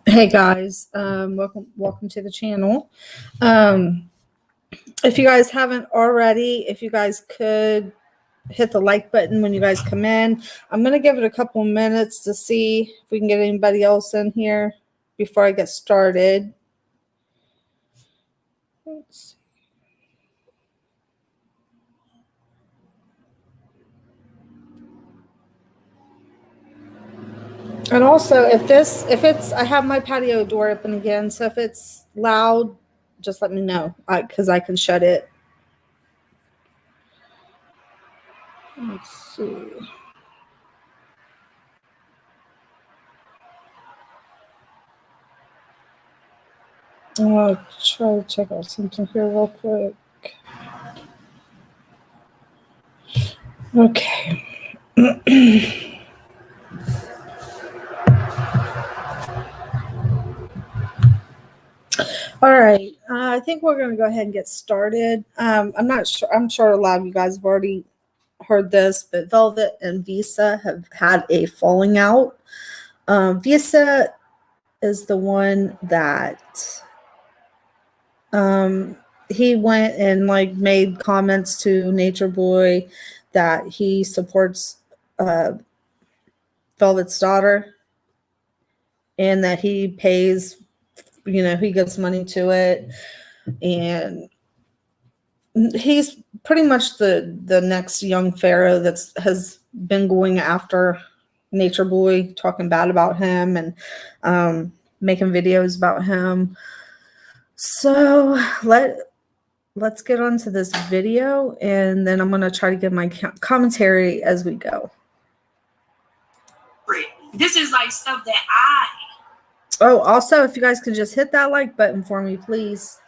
Hey guys, welcome to the channel. If you guys haven't already, if you guys could hit the like button when you guys come in. I'm gonna give it a couple minutes to see if we can get anybody else in here before I get started. Let's see. And also, I have my patio door open again, so if it's loud, just let me know, because I can shut it. Let's see. I'll try to check out something here real quick. Okay. All right. I think we're going to go ahead and get started. I'm not sure. I'm sure a lot of you guys have already heard this, but Velvet and Visa have had a falling out. Visa is the one that he went and made comments to Nature Boy that he supports Velvet's daughter and that he pays, he gives money to it, and he's pretty much the next young pharaoh has been going after Nature Boy, talking bad about him and making videos about him. So let's get on to this video, and then I'm going to try to give my commentary as we go. This is like stuff that Oh, also, if you guys could just hit that like button for me, please.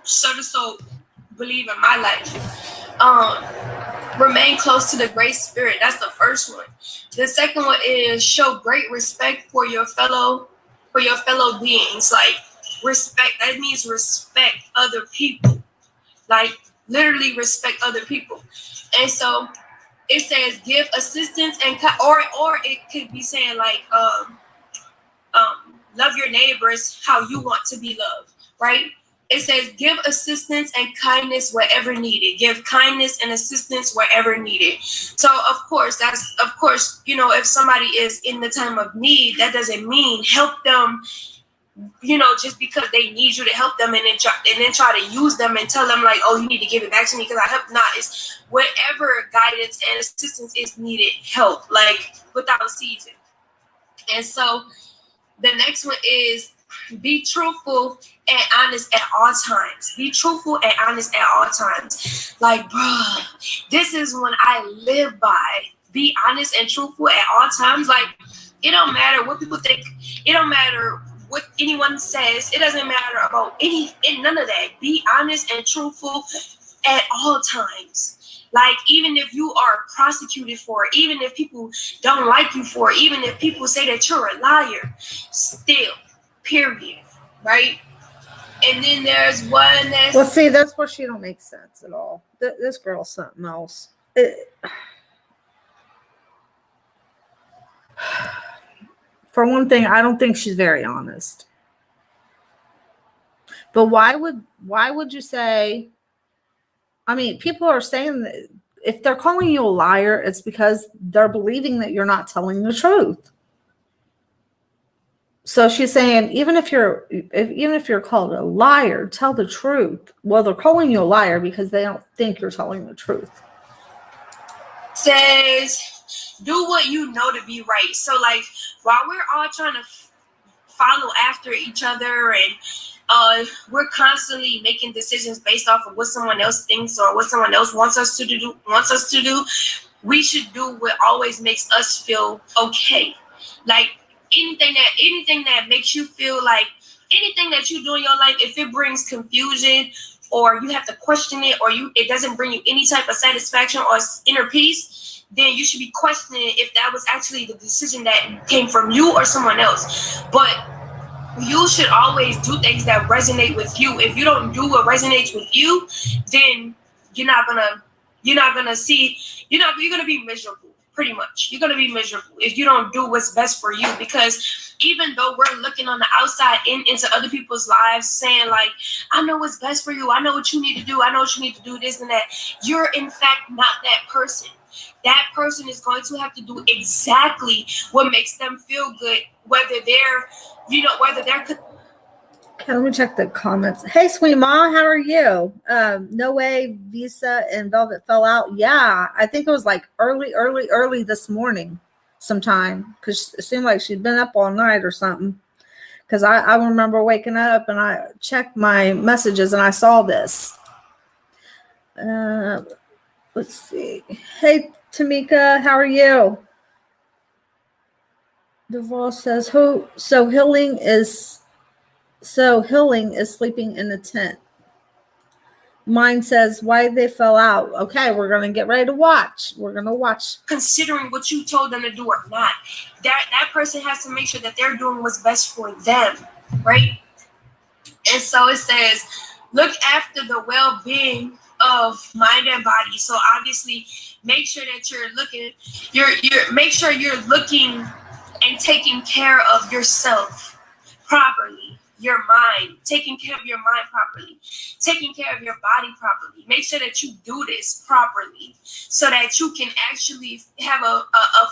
So believe in my life. Remain close to the great spirit. That's the first one. The second one is show great respect for your fellow beings. Like respect, that means respect other people. Like literally respect other people. And so it says give assistance and or it could be saying like love your neighbors how you want to be loved, right? It says give assistance and kindness wherever needed. Give kindness and assistance wherever needed. So of course, if somebody is in the time of need, that doesn't mean help them, just because they need you to help them and then try to use them and tell them like, oh, you need to give it back to me because I help. Not, it's whatever guidance and assistance is needed, help, like without season. And so the next one is be truthful and honest at all times. Be truthful and honest at all times. Like, bruh, this is what I live by. Be honest and truthful at all times. Like, it don't matter what people think. It don't matter what anyone says. It doesn't matter about none of that. Be honest and truthful at all times. Like, even if you are prosecuted for it, even if people don't like you for it, even if people say that you're a liar, still, period, right? And then there's one that's... Well, see, that's where she don't make sense at all. This girl's something else. For one thing, I don't think she's very honest. But why would you say... I mean, people are saying that if they're calling you a liar, it's because they're believing that you're not telling the truth. So she's saying, even if you're called a liar, tell the truth. Well, they're calling you a liar because they don't think you're telling the truth. Says, do what you know to be right. So, like, while we're all trying to follow after each other and we're constantly making decisions based off of what someone else thinks or what someone else wants us to do, we should do what always makes us feel okay. Like anything that makes you feel like anything that you do in your life, if it brings confusion or you have to question it or it doesn't bring you any type of satisfaction or inner peace, then you should be questioning if that was actually the decision that came from you or someone else. But you should always do things that resonate with you. If you don't do what resonates with you, then you're gonna be miserable. pretty much. You're going to be miserable if you don't do what's best for you, because even though we're looking on the outside into other people's lives saying like, I know what's best for you, I know what you need to do, I know what you need to do, this and that, you're in fact not that person. That person is going to have to do exactly what makes them feel good, whether they're, Okay, let me check the comments. Hey, sweet mom, how are you? No way, Visa and Velvet fell out. Yeah, I think it was like early this morning sometime, because it seemed like she'd been up all night or something. Because I remember waking up and I checked my messages and I saw this. Let's see. Hey, Tamika, how are you? Duval says, healing is sleeping in a tent. Mine says, why they fell out. Okay, we're going to get ready to watch. We're going to watch. Considering what you told them to do or not. That person has to make sure that they're doing what's best for them, right? And so it says, look after the well-being of mind and body. So obviously, make sure that make sure you're looking and taking care of yourself properly. Your mind, taking care of your mind properly, taking care of your body properly. Make sure that you do this properly so that you can actually have a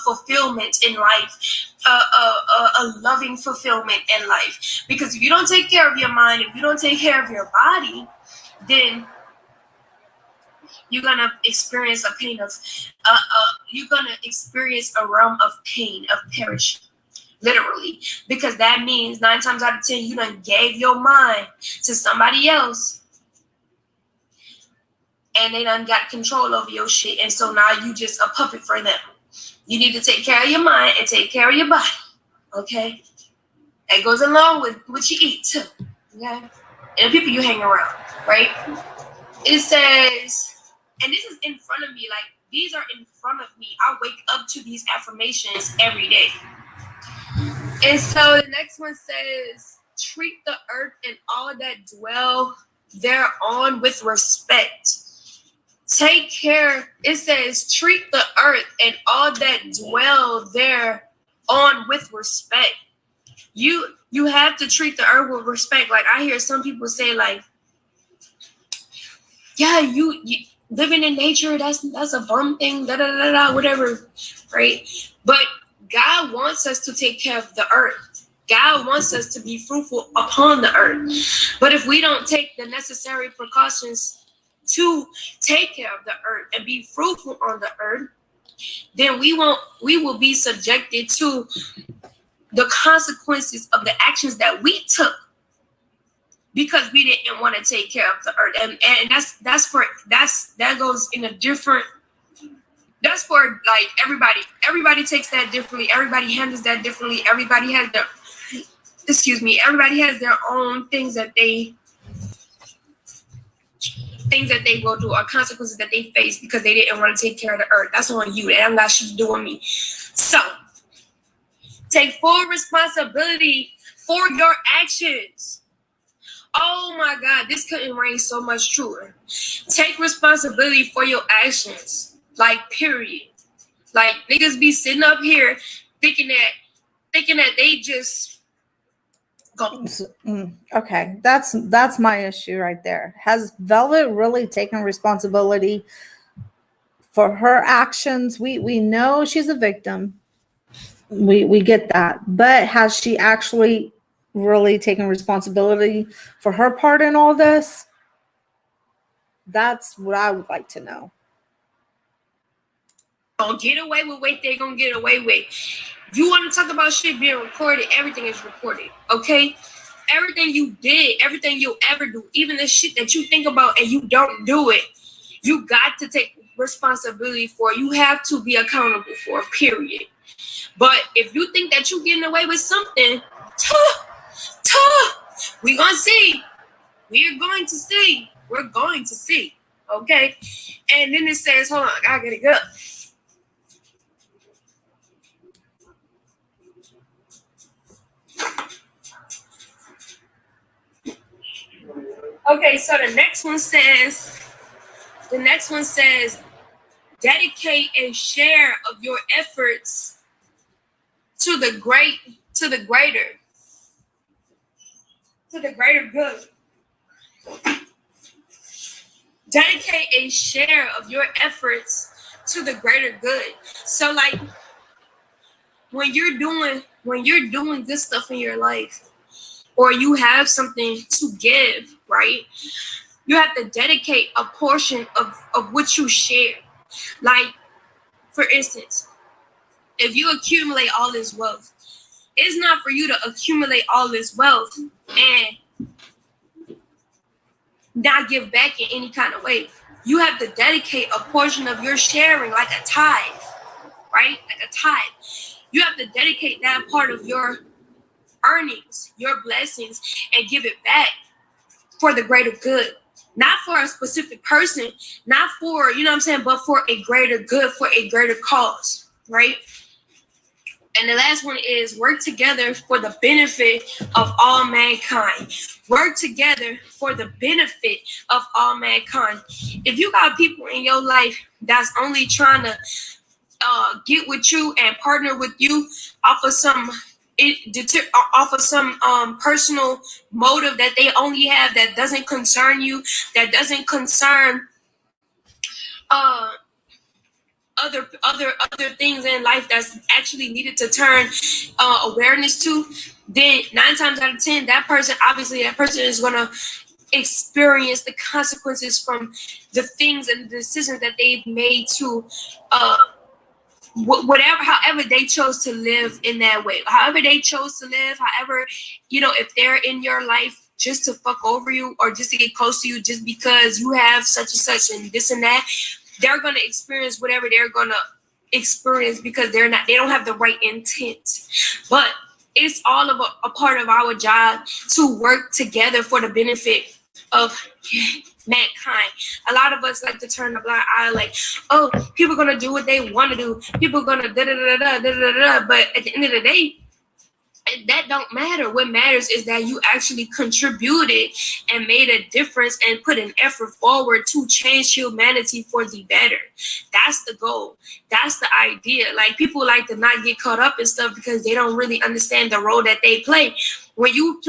fulfillment in life, a loving fulfillment in life. Because if you don't take care of your mind, if you don't take care of your body, then you're going to experience a pain of, you're going to experience a realm of pain, of perishing. Literally, because that means 9 times out of 10 you done gave your mind to somebody else and they done got control over your shit, and so now you just a puppet for them. You need to take care of your mind and take care of your body, okay? That goes along with what you eat too, okay? And the people you hang around, right? It says, and this is in front of me, like these are in front of me. I wake up to these affirmations every day. And so the next one says, treat the earth and all that dwell thereon with respect. Take care. It says, treat the earth and all that dwell thereon with respect. You have to treat the earth with respect. Like I hear some people say like, yeah, you living in nature, that's a bum thing, whatever, right? But God wants us to take care of the earth. God wants us to be fruitful upon the earth. But if we don't take the necessary precautions to take care of the earth and be fruitful on the earth, then we will be subjected to the consequences of the actions that we took because we didn't want to take care of the earth. And that goes in a different. That's for like everybody. Everybody takes that differently. Everybody handles that differently. Everybody has their own things that they go through or consequences that they face because they didn't want to take care of the earth. That's on you. That got shit to do with me. So take full responsibility for your actions. Oh my God, this couldn't ring so much truer. Take responsibility for your actions. Like, period. Like, niggas be sitting up here thinking that they just go. Okay, that's my issue right there. Has Velvet really taken responsibility for her actions? We know she's a victim. We get that. But has she actually really taken responsibility for her part in all this? That's what I would like to know. Gonna get away with what they're gonna get away with. You want to talk about shit being recorded? Everything is recorded, okay? Everything you did, everything you'll ever do, even the shit that you think about and you don't do it, you got to take responsibility for. You have to be accountable for, period. But if you think that you're getting away with something, we're gonna see. We're going to see. We're going to see, okay? And then it says, hold on, I gotta go. Okay, so the next one says, dedicate a share of your efforts to the greater good. Dedicate a share of your efforts to the greater good. So like when you're doing good stuff in your life, or you have something to give, right? You have to dedicate a portion of what you share. Like, for instance, if you accumulate all this wealth, it's not for you to accumulate all this wealth and not give back in any kind of way. You have to dedicate a portion of your sharing, like a tithe, right? Like a tithe. You have to dedicate that part of your earnings, your blessings, and give it back for the greater good. Not for a specific person, not for, you know what I'm saying, but for a greater good, for a greater cause, right? And the last one is work together for the benefit of all mankind. Work together for the benefit of all mankind. If you got people in your life that's only trying to get with you and partner with you off of some personal motive that they only have, that doesn't concern you, that doesn't concern other things in life that's actually needed to turn awareness to, then 9 times out of 10, that person is going to experience the consequences from the things and the decisions that they've made to however they chose to live in that way, however they chose to live, however, if they're in your life just to fuck over you or just to get close to you just because you have such and such and this and that, they're going to experience whatever they're going to experience because they don't have the right intent. But it's all of a part of our job to work together for the benefit of mankind. A lot of us like to turn a blind eye, like, oh, people are going to do what they want to do. People are going to da-da-da-da-da-da-da. But at the end of the day, that don't matter. What matters is that you actually contributed and made a difference and put an effort forward to change humanity for the better. That's the goal. That's the idea. Like, people like to not get caught up in stuff because they don't really understand the role that they play. When you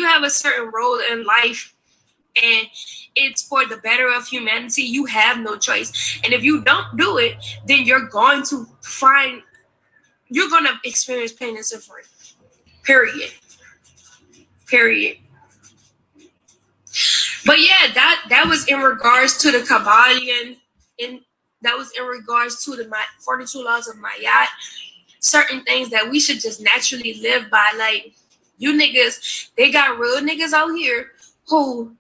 have a certain role in life and it's for the better of humanity, you have no choice. And if you don't do it, then you're going to experience pain and suffering. Period. But yeah, that was in regards to the Kabbalion, and that was in regards to the 42 laws of Mayat. Certain things that we should just naturally live by. Like, you niggas, they got real niggas out here who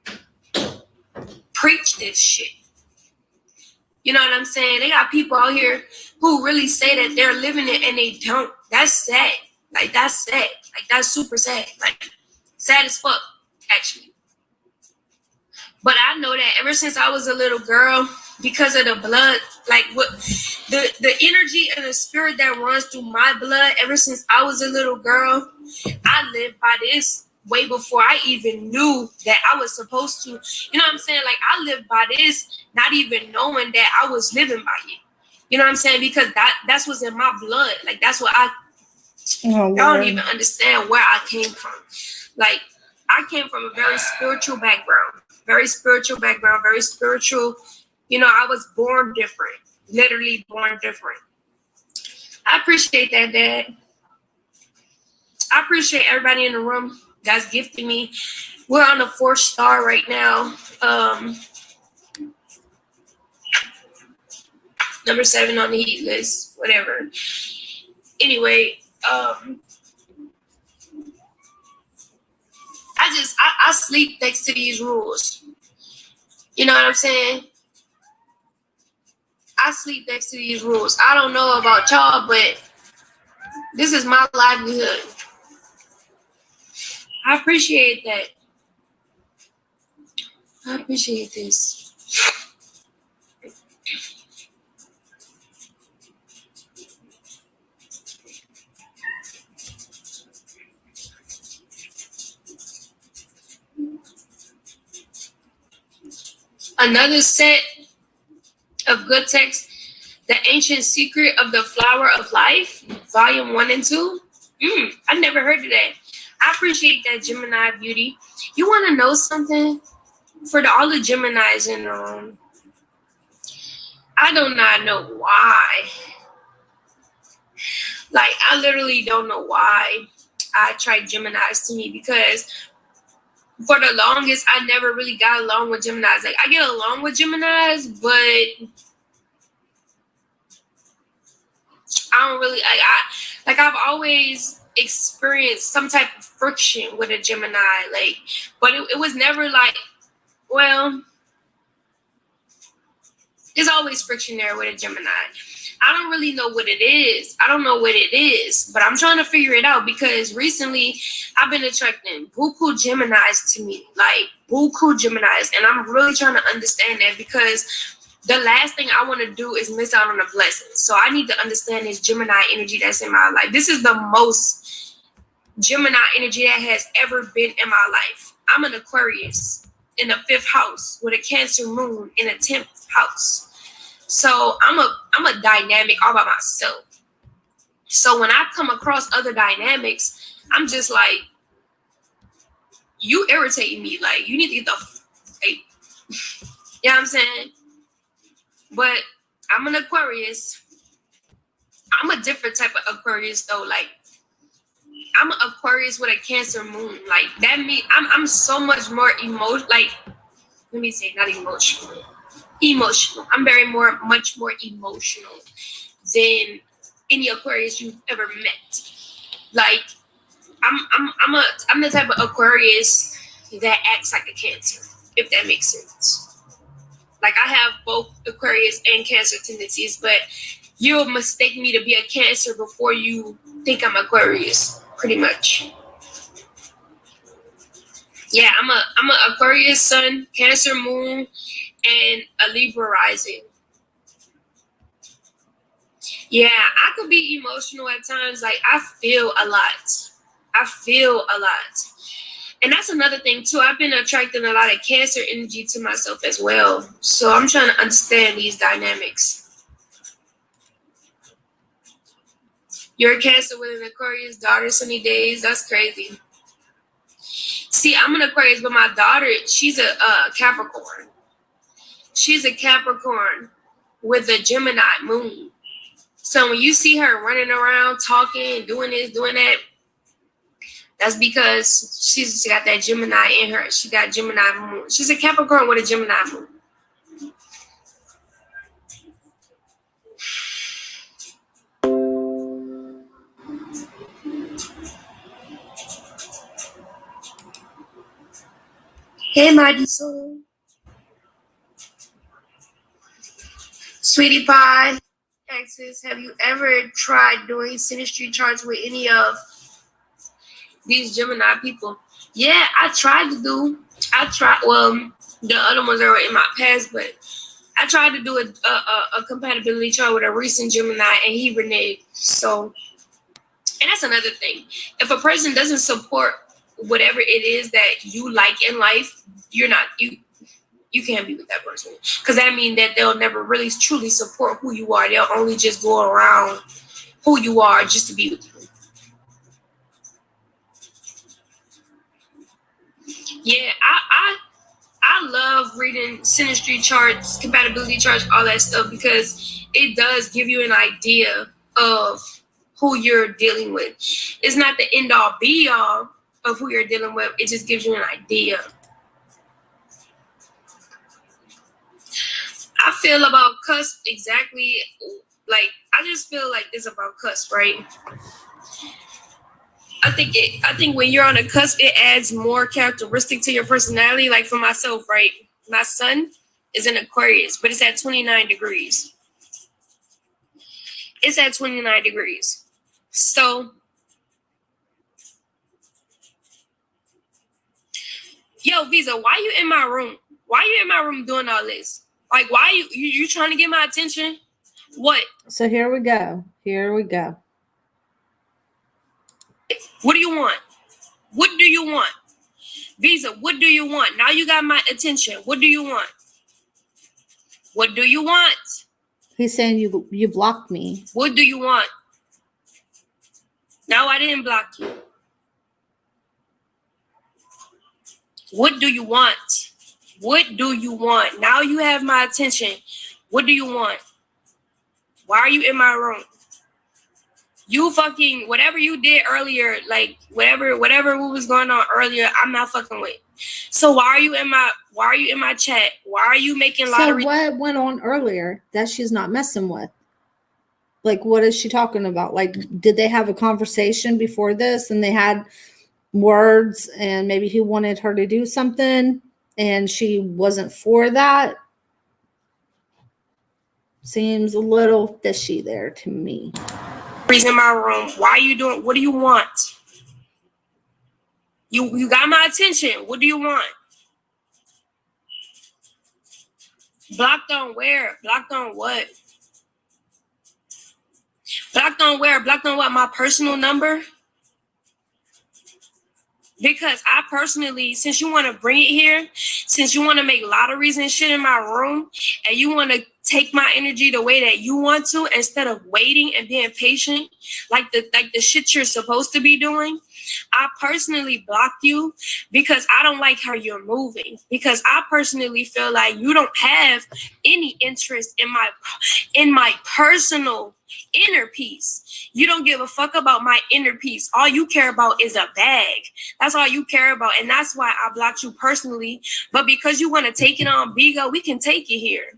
preach this shit. You know what I'm saying? They got people out here who really say that they're living it and they don't. That's sad. Like, that's sad. Like, that's super sad. Like, sad as fuck, actually. But I know that ever since I was a little girl, because of the blood, like what the energy and the spirit that runs through my blood, ever since I was a little girl, I lived by this way before I even knew that I was supposed to. You know what I'm saying? Like, I lived by this, not even knowing that I was living by it. You know what I'm saying? Because that's what's in my blood. Like, that's what I don't even understand where I came from. Like, I came from a very spiritual background. Very spiritual. I was born different. Literally born different. I appreciate that, Dad. I appreciate everybody in the room that's gifted me. We're on the 4th star right now. Number 7 on the heat list. Whatever. Anyway, I sleep next to these rules. You know what I'm saying? I sleep next to these rules. I don't know about y'all, but this is my livelihood. I appreciate that. I appreciate this. Another set of good text The Ancient Secret of the Flower of Life, Volume 1 and 2. I never heard of that. I appreciate that, Gemini Beauty. You want to know something? For all the Geminis in the room, I do not know why. Like, I literally don't know why I tried Geminis to me, because for the longest, I never really got along with Geminis. Like, I get along with Geminis, but I don't really, I've always experienced some type of friction with a Gemini, like, but it was never like, well, there's always friction there with a Gemini. I don't really know what it is. I don't know what it is, but I'm trying to figure it out, because recently I've been attracting buku Geminis to me, like buku Geminis, and I'm really trying to understand that, because the last thing I want to do is miss out on a blessing. So I need to understand this Gemini energy that's in my life. This is the most Gemini energy that has ever been in my life. I'm an Aquarius in the 5th house with a Cancer moon in the 10th house. So I'm a dynamic all by myself. So when I come across other dynamics, I'm just like, you irritate me. Like, you need to get the like, you know what I'm saying? But I'm an Aquarius. I'm a different type of Aquarius though. Like, I'm an Aquarius with a Cancer moon. Like, that means I'm so much more emotional. Like, let me say, not emotional. Emotional. I'm much more emotional than any Aquarius you've ever met. Like, I'm the type of Aquarius that acts like a Cancer, if that makes sense. Like, I have both Aquarius and Cancer tendencies, but you'll mistake me to be a Cancer before you think I'm Aquarius, pretty much. Yeah, I'm a Aquarius sun, Cancer moon, and a Libra rising. Yeah, I could be emotional at times. Like, I feel a lot. And that's another thing too. I've been attracting a lot of Cancer energy to myself as well. So I'm trying to understand these dynamics. You're a Cancer with an Aquarius daughter, sunny days. That's crazy. See, I'm an Aquarius, but my daughter, she's a Capricorn. She's a Capricorn with a Gemini moon. So when you see her running around, talking, doing this, doing that, that's because she's got that Gemini in her. She got Gemini moon. She's a Capricorn with a Gemini moon. Hey, mighty soul. Sweetie Pie, Texas, have you ever tried doing synastry charts with any of these Gemini people? Yeah, well, the other ones are in my past, but I tried to do a compatibility chart with a recent Gemini, and he reneged. So, and that's another thing. If a person doesn't support whatever it is that you like in life, you can't be with that person, because that means that they'll never really truly support who you are. They'll only just go around who you are just to be with you. Yeah, I love reading synastry charts, compatibility charts, all that stuff, because it does give you an idea of who you're dealing with. It's not the end all be all of who you're dealing with. It just gives you an idea. I feel about cusp exactly like I just feel like it's about cusp, right? I think when you're on a cusp, it adds more characteristic to your personality. Like for myself, right? My sun is in Aquarius, but it's at 29 degrees. It's at 29 degrees. So, yo, Visa, why you in my room? Why you in my room doing all this? Like, why you trying to get my attention? What? So here we go. What do you want? What do you want? Visa, what do you want? Now you got my attention. What do you want? What do you want? He's saying you blocked me. What do you want? No, I didn't block you. What do you want? What do you want? Now you have my attention. What do you want? Why are you in my room? You fucking, whatever you did earlier, like whatever what was going on earlier, I'm not fucking with. So why are you in my chat? Why are you making lottery? So what went on earlier that she's not messing with? Like, what is she talking about? Like, did they have a conversation before this and they had words and maybe he wanted her to do something and she wasn't for that? Seems a little fishy there to me. In my room. Why are you doing? What do you want? You got my attention. What do you want? Blocked on where? Blocked on what? Blocked on where? Blocked on what? My personal number? Because I personally, since you want to bring it here, since you want to make lotteries and shit in my room, and you want to take my energy the way that you want to, instead of waiting and being patient, like the shit you're supposed to be doing, I personally blocked you because I don't like how you're moving. Because I personally feel like you don't have any interest in my personal inner peace. You don't give a fuck about my inner peace. All you care about is a bag. That's all you care about. And that's why I blocked you personally. But because you want to take it on Bigo, we can take it here.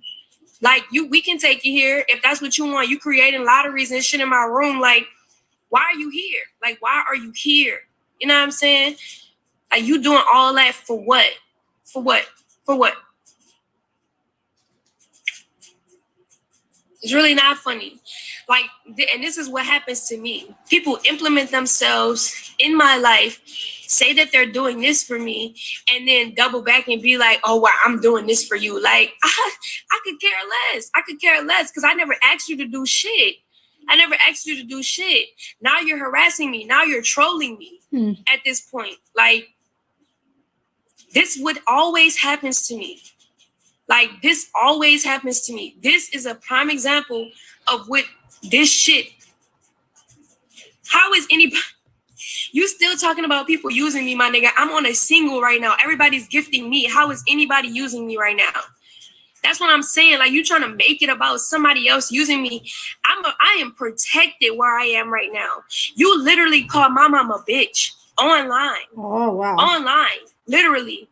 Like, we can take it here. If that's what you want, you creating lotteries and shit in my room. Like, why are you here? Like, why are you here? You know what I'm saying? Like, you doing all that for what? For what? For what? It's really not funny. Like, and this is what happens to me. People implement themselves in my life, say that they're doing this for me, and then double back and be like, oh, well, I'm doing this for you. Like, I could care less. I could care less because I never asked you to do shit. I never asked you to do shit. Now you're harassing me. Now you're trolling me at this point. Like, this would always happens to me. Like, this always happens to me. This is a prime example of what this shit. How is anybody? You still talking about people using me, my nigga? I'm on a single right now. Everybody's gifting me. How is anybody using me right now? That's what I'm saying. Like, you trying to make it about somebody else using me. I am protected where I am right now. You literally called my mom a bitch online. Oh, wow. Online, literally.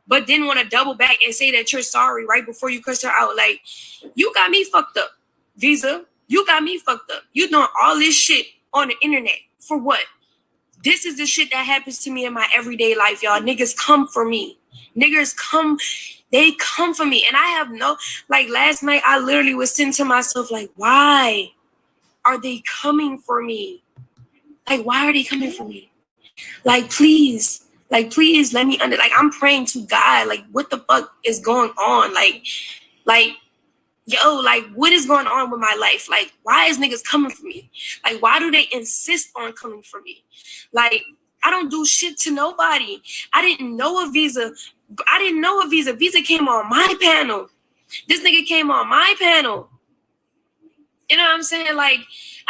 But didn't want to double back and say that you're sorry right before you cuss her out. Like, you got me fucked up, Visa. You got me fucked up. You doing all this shit on the internet. For what? This is the shit that happens to me in my everyday life, y'all. Niggas come for me. Niggas come, they come for me. And I have no, like, last night, I literally was saying to myself, like, why are they coming for me? Like, why are they coming for me? Like, please let me under, like, I'm praying to God, like, what the fuck is going on? Like, yo, like, what is going on with my life? Like, why is niggas coming for me? Like, why do they insist on coming for me? Like, I don't do shit to nobody. I didn't know a Visa. Visa came on my panel. This nigga came on my panel. You know what I'm saying? Like,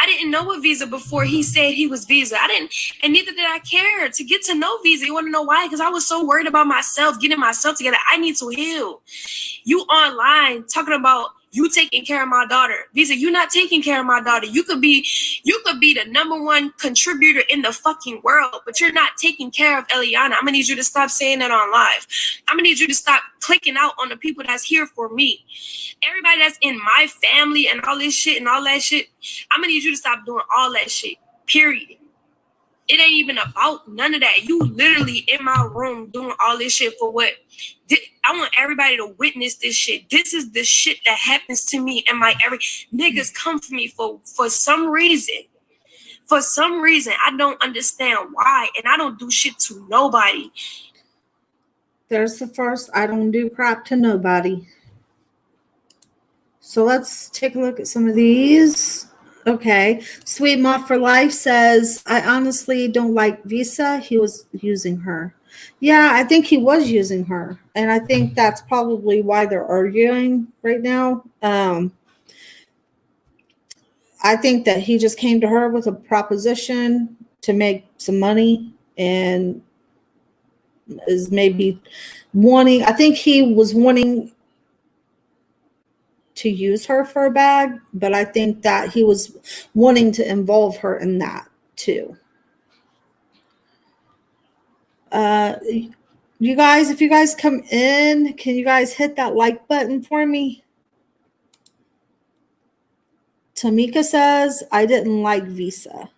I didn't know a Visa before he said he was Visa. I didn't, and neither did I care to get to know Visa. You want to know why? Because I was so worried about myself, getting myself together. I need to heal. You online talking about you taking care of my daughter. Visa, you not taking care of my daughter. You could be the number one contributor in the fucking world, but you're not taking care of Eliana. I'm gonna need you to stop saying that on live. I'm gonna need you to stop clicking out on the people that's here for me. Everybody that's in my family and all this shit and all that shit, I'm gonna need you to stop doing all that shit. Period. It ain't even about none of that. You literally in my room doing all this shit for what? I want everybody to witness this shit. This is the shit that happens to me and my niggas come for me for some reason. For some reason, I don't understand why, and I don't do shit to nobody. There's the first, I don't do crap to nobody. So let's take a look at some of these. Okay. Sweet Muff for Life says, I honestly don't like Visa. He was using her. Yeah, I think he was using her. And I think that's probably why they're arguing right now. I think that he just came to her with a proposition to make some money and is maybe wanting, I think he was wanting to use her for a bag, but I think that he was wanting to involve her in that too. You guys, if you guys come in, can you guys hit that like button for me? Tamika says, I didn't like Visa.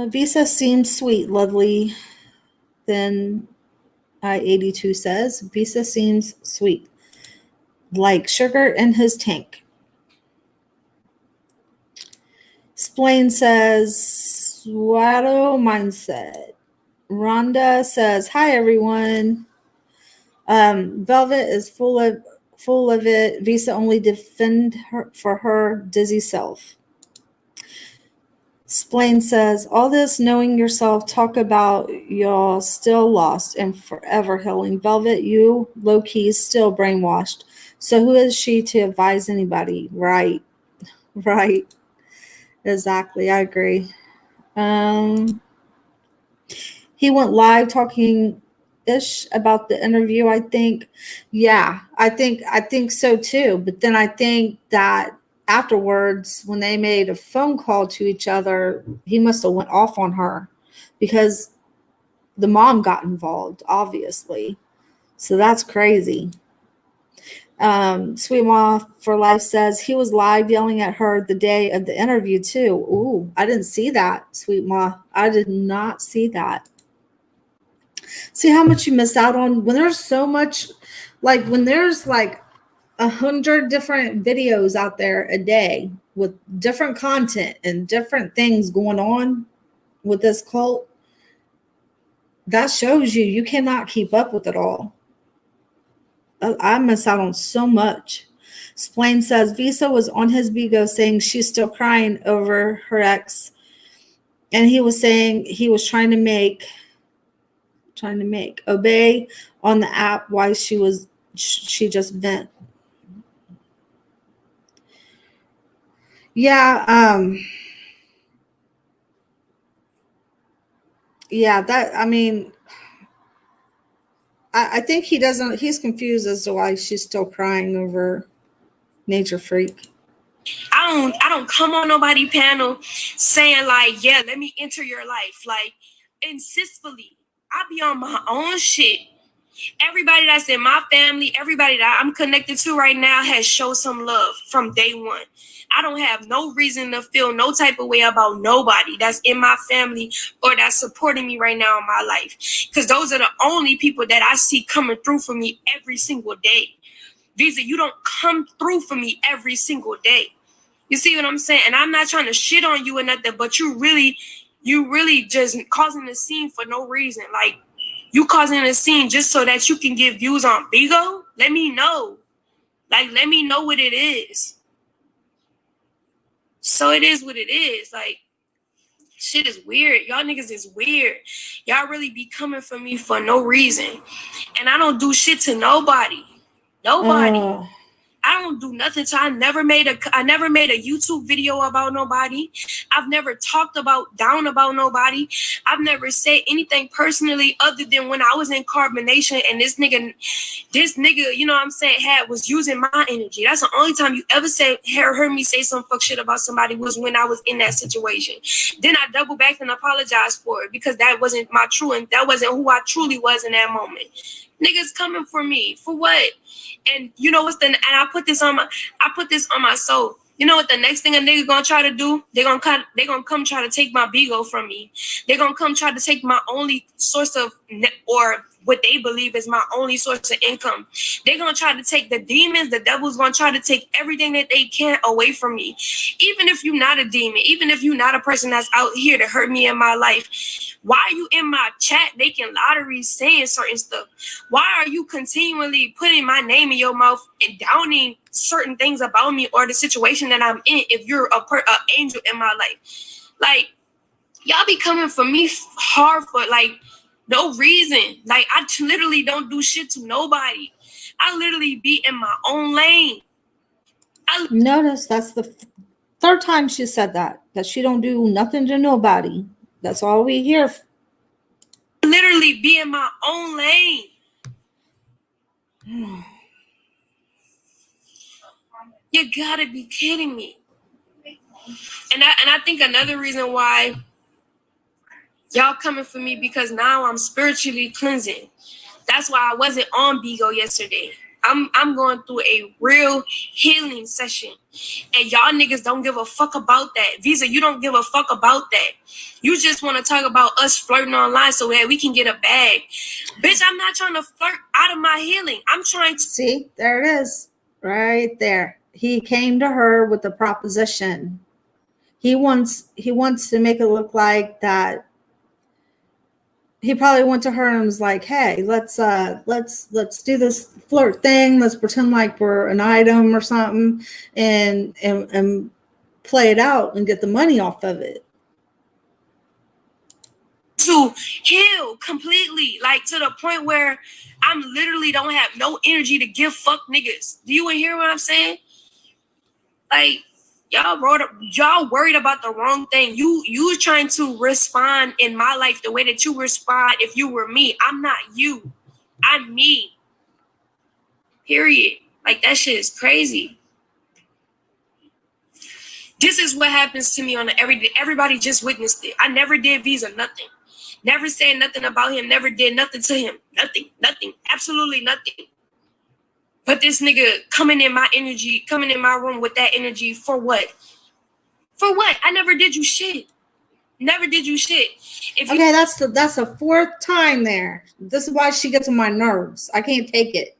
Visa seems sweet, lovely. Then I-82 says, Visa seems sweet, like sugar in his tank. Splain says, Swado mindset. Rhonda says, hi, everyone. Velvet is full of it. Visa only defend her for her dizzy self. Splain says, all this knowing yourself, talk about y'all still lost and forever healing. Velvet, you low-key still brainwashed. So who is she to advise anybody? Right. Exactly. I agree. He went live talking ish about the interview, I think. Yeah, I think so too. But then I think that afterwards, when they made a phone call to each other, he must have went off on her because the mom got involved, obviously. So that's crazy. Sweet Ma for Life says he was live yelling at her the day of the interview too. Ooh, I didn't see that, Sweet Ma. I did not see that. See how much you miss out on when there's so much, like when there's like 100 different videos out there a day with different content and different things going on with this cult. That shows you cannot keep up with it all. I miss out on so much. Splain says Visa was on his Bigo saying she's still crying over her ex. And he was saying he was trying to make obey on the app why she just vent. Yeah, that, I mean, I think he's confused as to why she's still crying over Nature Freak. I don't come on nobody panel saying like, yeah, let me enter your life. Like, insistfully. I be on my own shit. Everybody that's in my family, everybody that I'm connected to right now has showed some love from day one. I don't have no reason to feel no type of way about nobody that's in my family or that's supporting me right now in my life. Because those are the only people that I see coming through for me every single day. Visa, you don't come through for me every single day. You see what I'm saying? And I'm not trying to shit on you or nothing, but you really just causing a scene for no reason. Like, you causing a scene just so that you can get views on Bigo? Let me know. Like, let me know what it is. So it is what it is. Like, shit is weird. Y'all niggas is weird. Y'all really be coming for me for no reason. And I don't do shit to nobody. Nobody. I don't do nothing. So I never made a YouTube video about nobody. I've never talked down about nobody. I've never said anything personally other than when I was in carbonation and this nigga, you know what I'm saying, was using my energy. That's the only time you ever heard me say some fuck shit about somebody was when I was in that situation. Then I double back and apologize for it because that wasn't my true and that wasn't who I truly was in that moment. Niggas coming for me for what? And you know what's and I put this on my soul. You know what the next thing a nigga gonna try to do? They gonna come try to take my Bigo from me. They gonna come try to take my only source of or what they believe is my only source of income. They gonna try to take the demons, the devil's gonna try to take everything that they can away from me. Even if you're not a demon, even if you're not a person that's out here to hurt me in my life, why are you in my chat making lotteries saying certain stuff? Why are you continually putting my name in your mouth and downing certain things about me or the situation that I'm in if you're an angel in my life? Like, y'all be coming for me hard for like no reason. Like, I literally don't do shit to nobody. I literally be in my own lane. Notice that's the third time she said that she don't do nothing to nobody. That's all we hear. Literally be in my own lane. You gotta be kidding me. And I think another reason why y'all coming for me, because now I'm spiritually cleansing. That's why I wasn't on Bigo yesterday. I'm going through a real healing session. And y'all niggas don't give a fuck about that. Visa, you don't give a fuck about that. You just want to talk about us flirting online so that we can get a bag. Bitch, I'm not trying to flirt out of my healing. I'm trying to... See, there it is. Right there. He came to her with a proposition. He wants to make it look like that. He probably went to her and was like, "Hey, let's do this flirt thing. Let's pretend like we're an item or something, and play it out and get the money off of it." To heal completely, like to the point where I'm literally don't have no energy to give fuck niggas. Do you hear what I'm saying? Like, y'all worried about the wrong thing. You trying to respond in my life the way that you respond if you were me. I'm not you. I'm me. Period. Like, that shit is crazy. This is what happens to me on the everyday. Everybody just witnessed it. I never did Visa nothing. Never said nothing about him. Never did nothing to him. Nothing. Absolutely nothing. But this nigga coming in my energy, coming in my room with that energy for what? For what? I never did you shit. Never did you shit. Okay, that's the fourth time there. This is why she gets on my nerves. I can't take it.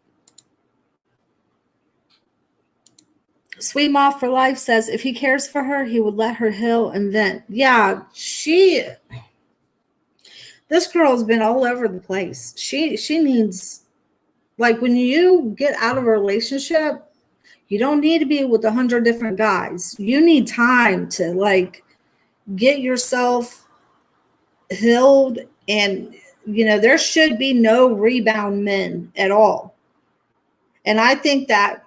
Sweet Ma for Life says if he cares for her, he would let her heal and vent. Yeah, this girl's been all over the place. She needs, like, when you get out of a relationship, you don't need to be with 100 different guys. You need time to, like, get yourself healed, and there should be no rebound men at all. And I think that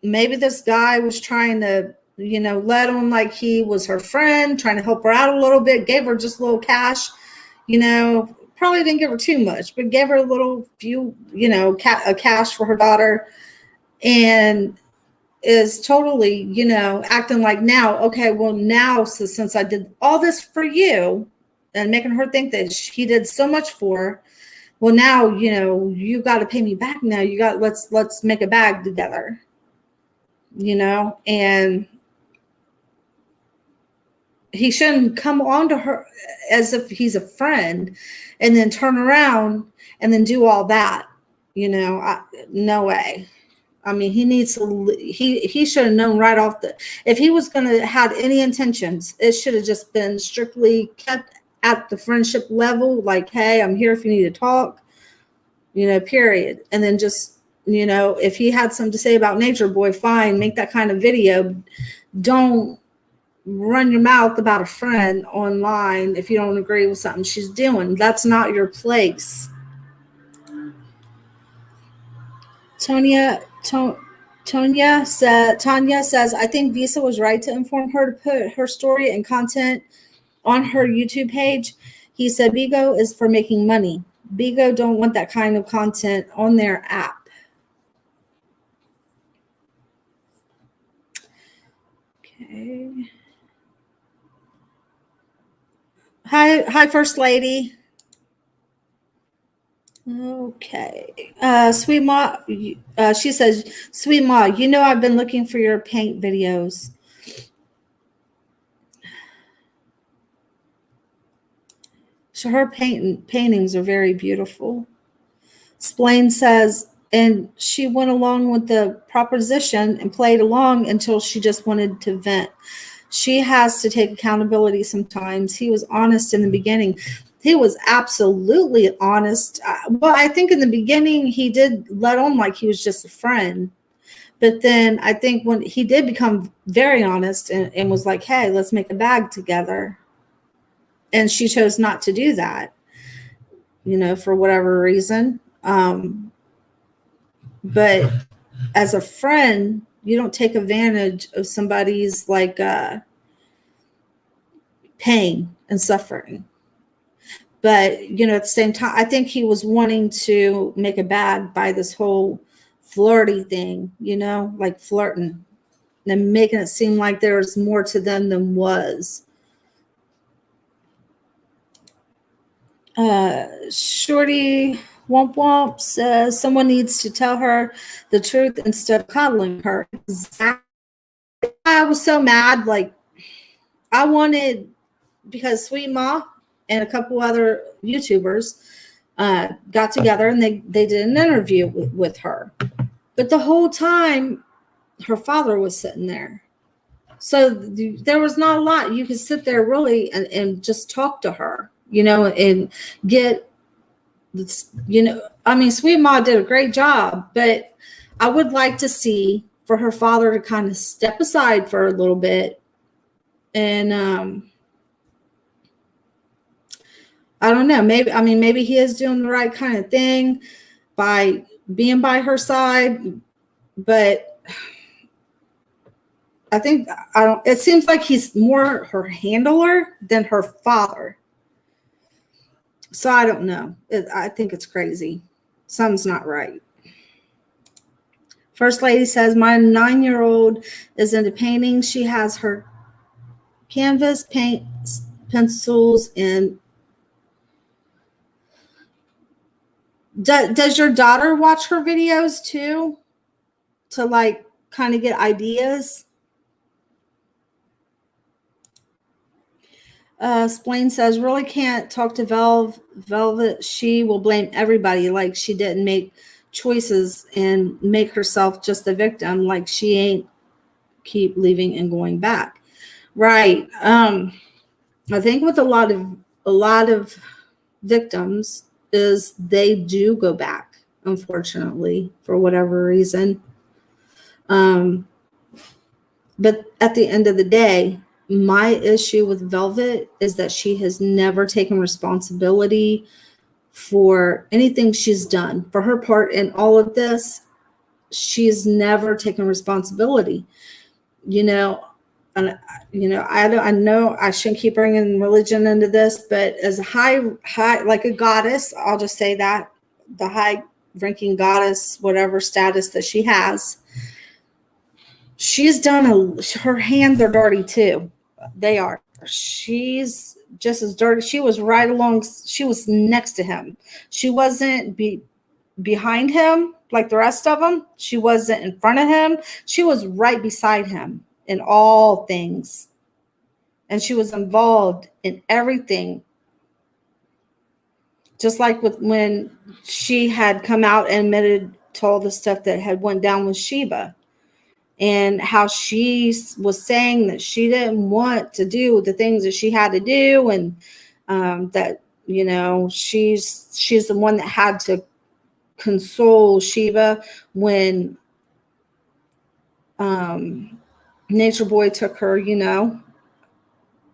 maybe this guy was trying to let on like he was her friend, trying to help her out a little bit, gave her just a little cash, probably didn't give her too much, but gave her a little few cash for her daughter, and is totally acting like now, okay, well, now since I did all this for you, and making her think that he did so much for her, well, now you got to pay me back. Now let's make a bag together, and he shouldn't come on to her as if he's a friend and then turn around and then do all that. No way. I mean, he should have known right off if he was going to have any intentions, it should have just been strictly kept at the friendship level. Like, hey, I'm here if you need to talk, period. And then just, if he had something to say about Nature Boy, fine, make that kind of video. Don't run your mouth about a friend online if you don't agree with something she's doing. That's not your place. Tanya says, I think Visa was right to inform her to put her story and content on her YouTube page. He said Bigo is for making money. Bigo don't want that kind of content on their app. Okay. Hi, First Lady. Okay. Sweet Ma, she says, Sweet Ma, I've been looking for your paint videos. So her paintings are very beautiful. Splain says, and she went along with the proposition and played along until she just wanted to vent. She has to take accountability sometimes. He was honest in the beginning. He was absolutely honest. Well, I think in the beginning he did let on like he was just a friend. But then I think when he did become very honest and was like, hey, let's make a bag together. And she chose not to do that, for whatever reason. But as a friend, take advantage of somebody's like pain and suffering. But at the same time, I think he was wanting to make a bag by this whole flirty thing, like flirting and making it seem like there was more to them than was. Shorty Womp Womp says someone needs to tell her the truth instead of coddling her. I was so mad. Like, I wanted, because Sweet Ma and a couple other YouTubers got together and they did an interview with her. But the whole time, her father was sitting there. So there was not a lot. You could sit there really and just talk to her, and get, Sweet Ma did a great job, but I would like to see for her father to kind of step aside for a little bit. And I don't know, maybe he is doing the right kind of thing by being by her side, but it seems like he's more her handler than her father. So I don't know. I think it's crazy. Something's not right. First Lady says, my 9-year-old is into painting. She has her canvas, paint, pencils, and does your daughter watch her videos too? To like kind of get ideas? Splain says, really can't talk to Velvet. She will blame everybody like she didn't make choices and make herself just a victim, like she ain't keep leaving and going back. Right. I think with a lot of victims is they do go back, unfortunately, for whatever reason. But at the end of the day, my issue with Velvet is that she has never taken responsibility for anything she's done. For her part in all of this, she's never taken responsibility. And I know I shouldn't keep bringing religion into this, but as a high like a goddess, I'll just say that, the high ranking goddess, whatever status that she has, she's done her hands are dirty too. They are. She's just as dirty. She was right along. She was next to him. She wasn't behind him like the rest of them. She wasn't in front of him. She was right beside him in all things. And she was involved in everything. Just like when she had come out and admitted to all the stuff that had went down with Sheba. And how she was saying that she didn't want to do the things that she had to do, and that she's the one that had to console Sheba when Nature Boy took her,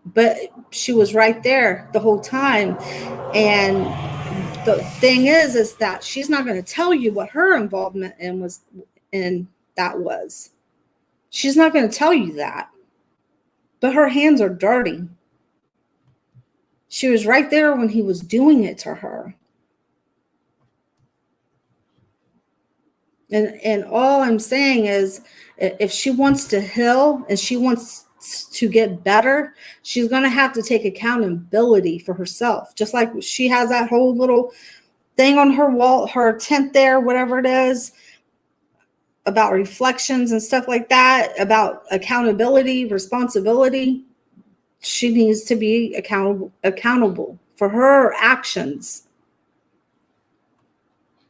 but she was right there the whole time. And the thing is that she's not going to tell you what her involvement was. She's not going to tell you that. But her hands are dirty. She was right there when he was doing it to her. And all I'm saying is, if she wants to heal and she wants to get better, she's going to have to take accountability for herself. Just like she has that whole little thing on her wall, her tent there, whatever it is, about reflections and stuff like that, about accountability, responsibility. She needs to be accountable for her actions.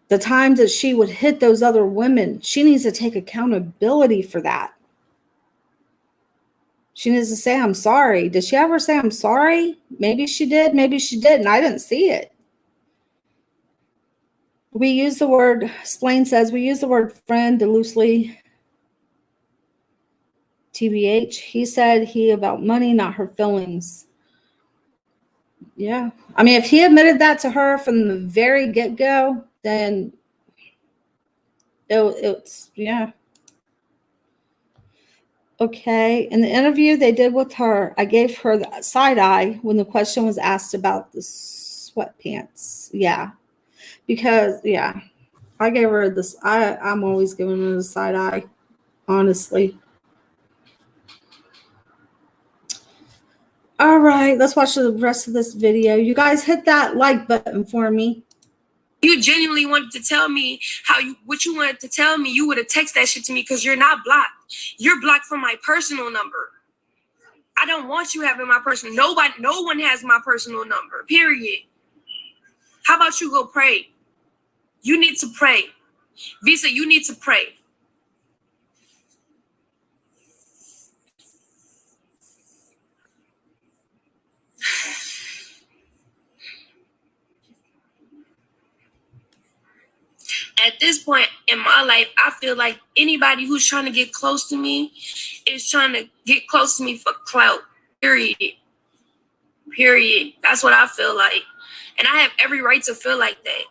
The times that she would hit those other women, she needs to take accountability for that. She needs to say, I'm sorry. Did she ever say, I'm sorry? Maybe she did. Maybe she didn't. I didn't see it. We use the word, Splain says, we use the word friend loosely. TBH, he said about money, not her feelings. Yeah. If he admitted that to her from the very get-go, then it's, yeah. Okay. In the interview they did with her, I gave her the side eye when the question was asked about the sweatpants. Yeah. Because, yeah, I gave her this. I'm always giving her the side eye, honestly. All right. Let's watch the rest of this video. You guys hit that like button for me. You genuinely wanted to tell me what you wanted to tell me, you would have texted that shit to me because you're not blocked. You're blocked from my personal number. I don't want you having my personal. No one has my personal number. Period. How about you go pray? You need to pray. Visa, you need to pray. At this point in my life, I feel like anybody who's trying to get close to me is trying to get close to me for clout. Period. Period. That's what I feel like. And I have every right to feel like that.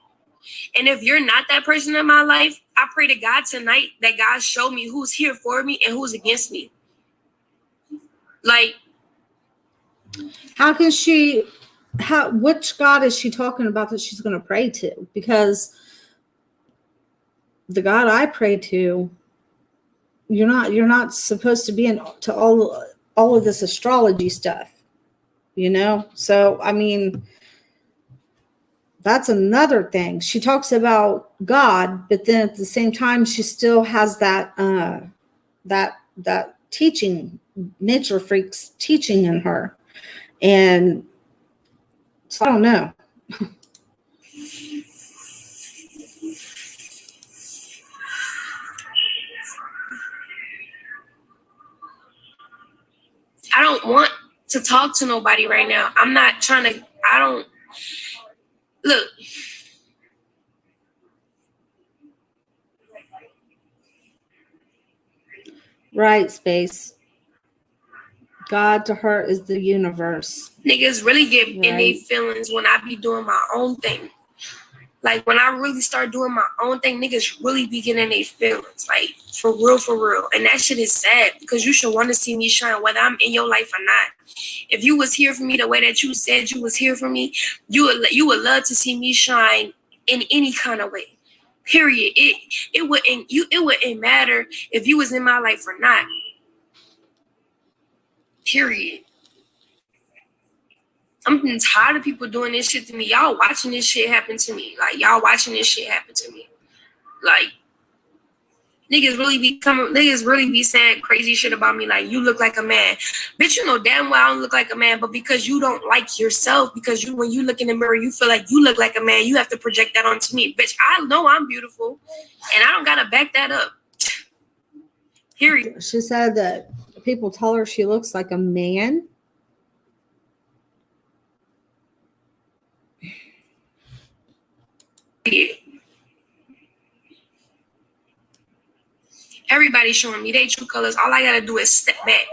And if you're not that person in my life, I pray to God tonight that God show me who's here for me and who's against me. Like, how can she, which God is she talking about that she's going to pray to? Because the God I pray to, you're not supposed to be into all of this astrology stuff, you know? So, I mean, that's another thing. She talks about God, but then at the same time, she still has that teaching, nature freaks teaching in her. And so I don't know. I don't want to talk to nobody right now. I'm not trying to, look. Right, Space. God to her is the universe. Niggas really get in their feelings when I be doing my own thing. Like, when I really start doing my own thing, niggas really be getting their feelings. Like, for real, for real. And that shit is sad because you should want to see me shine whether I'm in your life or not. If you was here for me the way that you said you was here for me, you would love to see me shine in any kind of way. Period. It wouldn't matter if you was in my life or not. Period. I'm tired of people doing this shit to me. Y'all watching this shit happen to me. Like, y'all watching this shit happen to me. Like, niggas really be saying crazy shit about me. Like, you look like a man. Bitch, you know damn well I don't look like a man, but because you don't like yourself, because when you look in the mirror, you feel like you look like a man, you have to project that onto me. Bitch, I know I'm beautiful, and I don't gotta back that up. Period. She said that people tell her she looks like a man. Yeah. Everybody's showing me their true colors. All I gotta do is step back.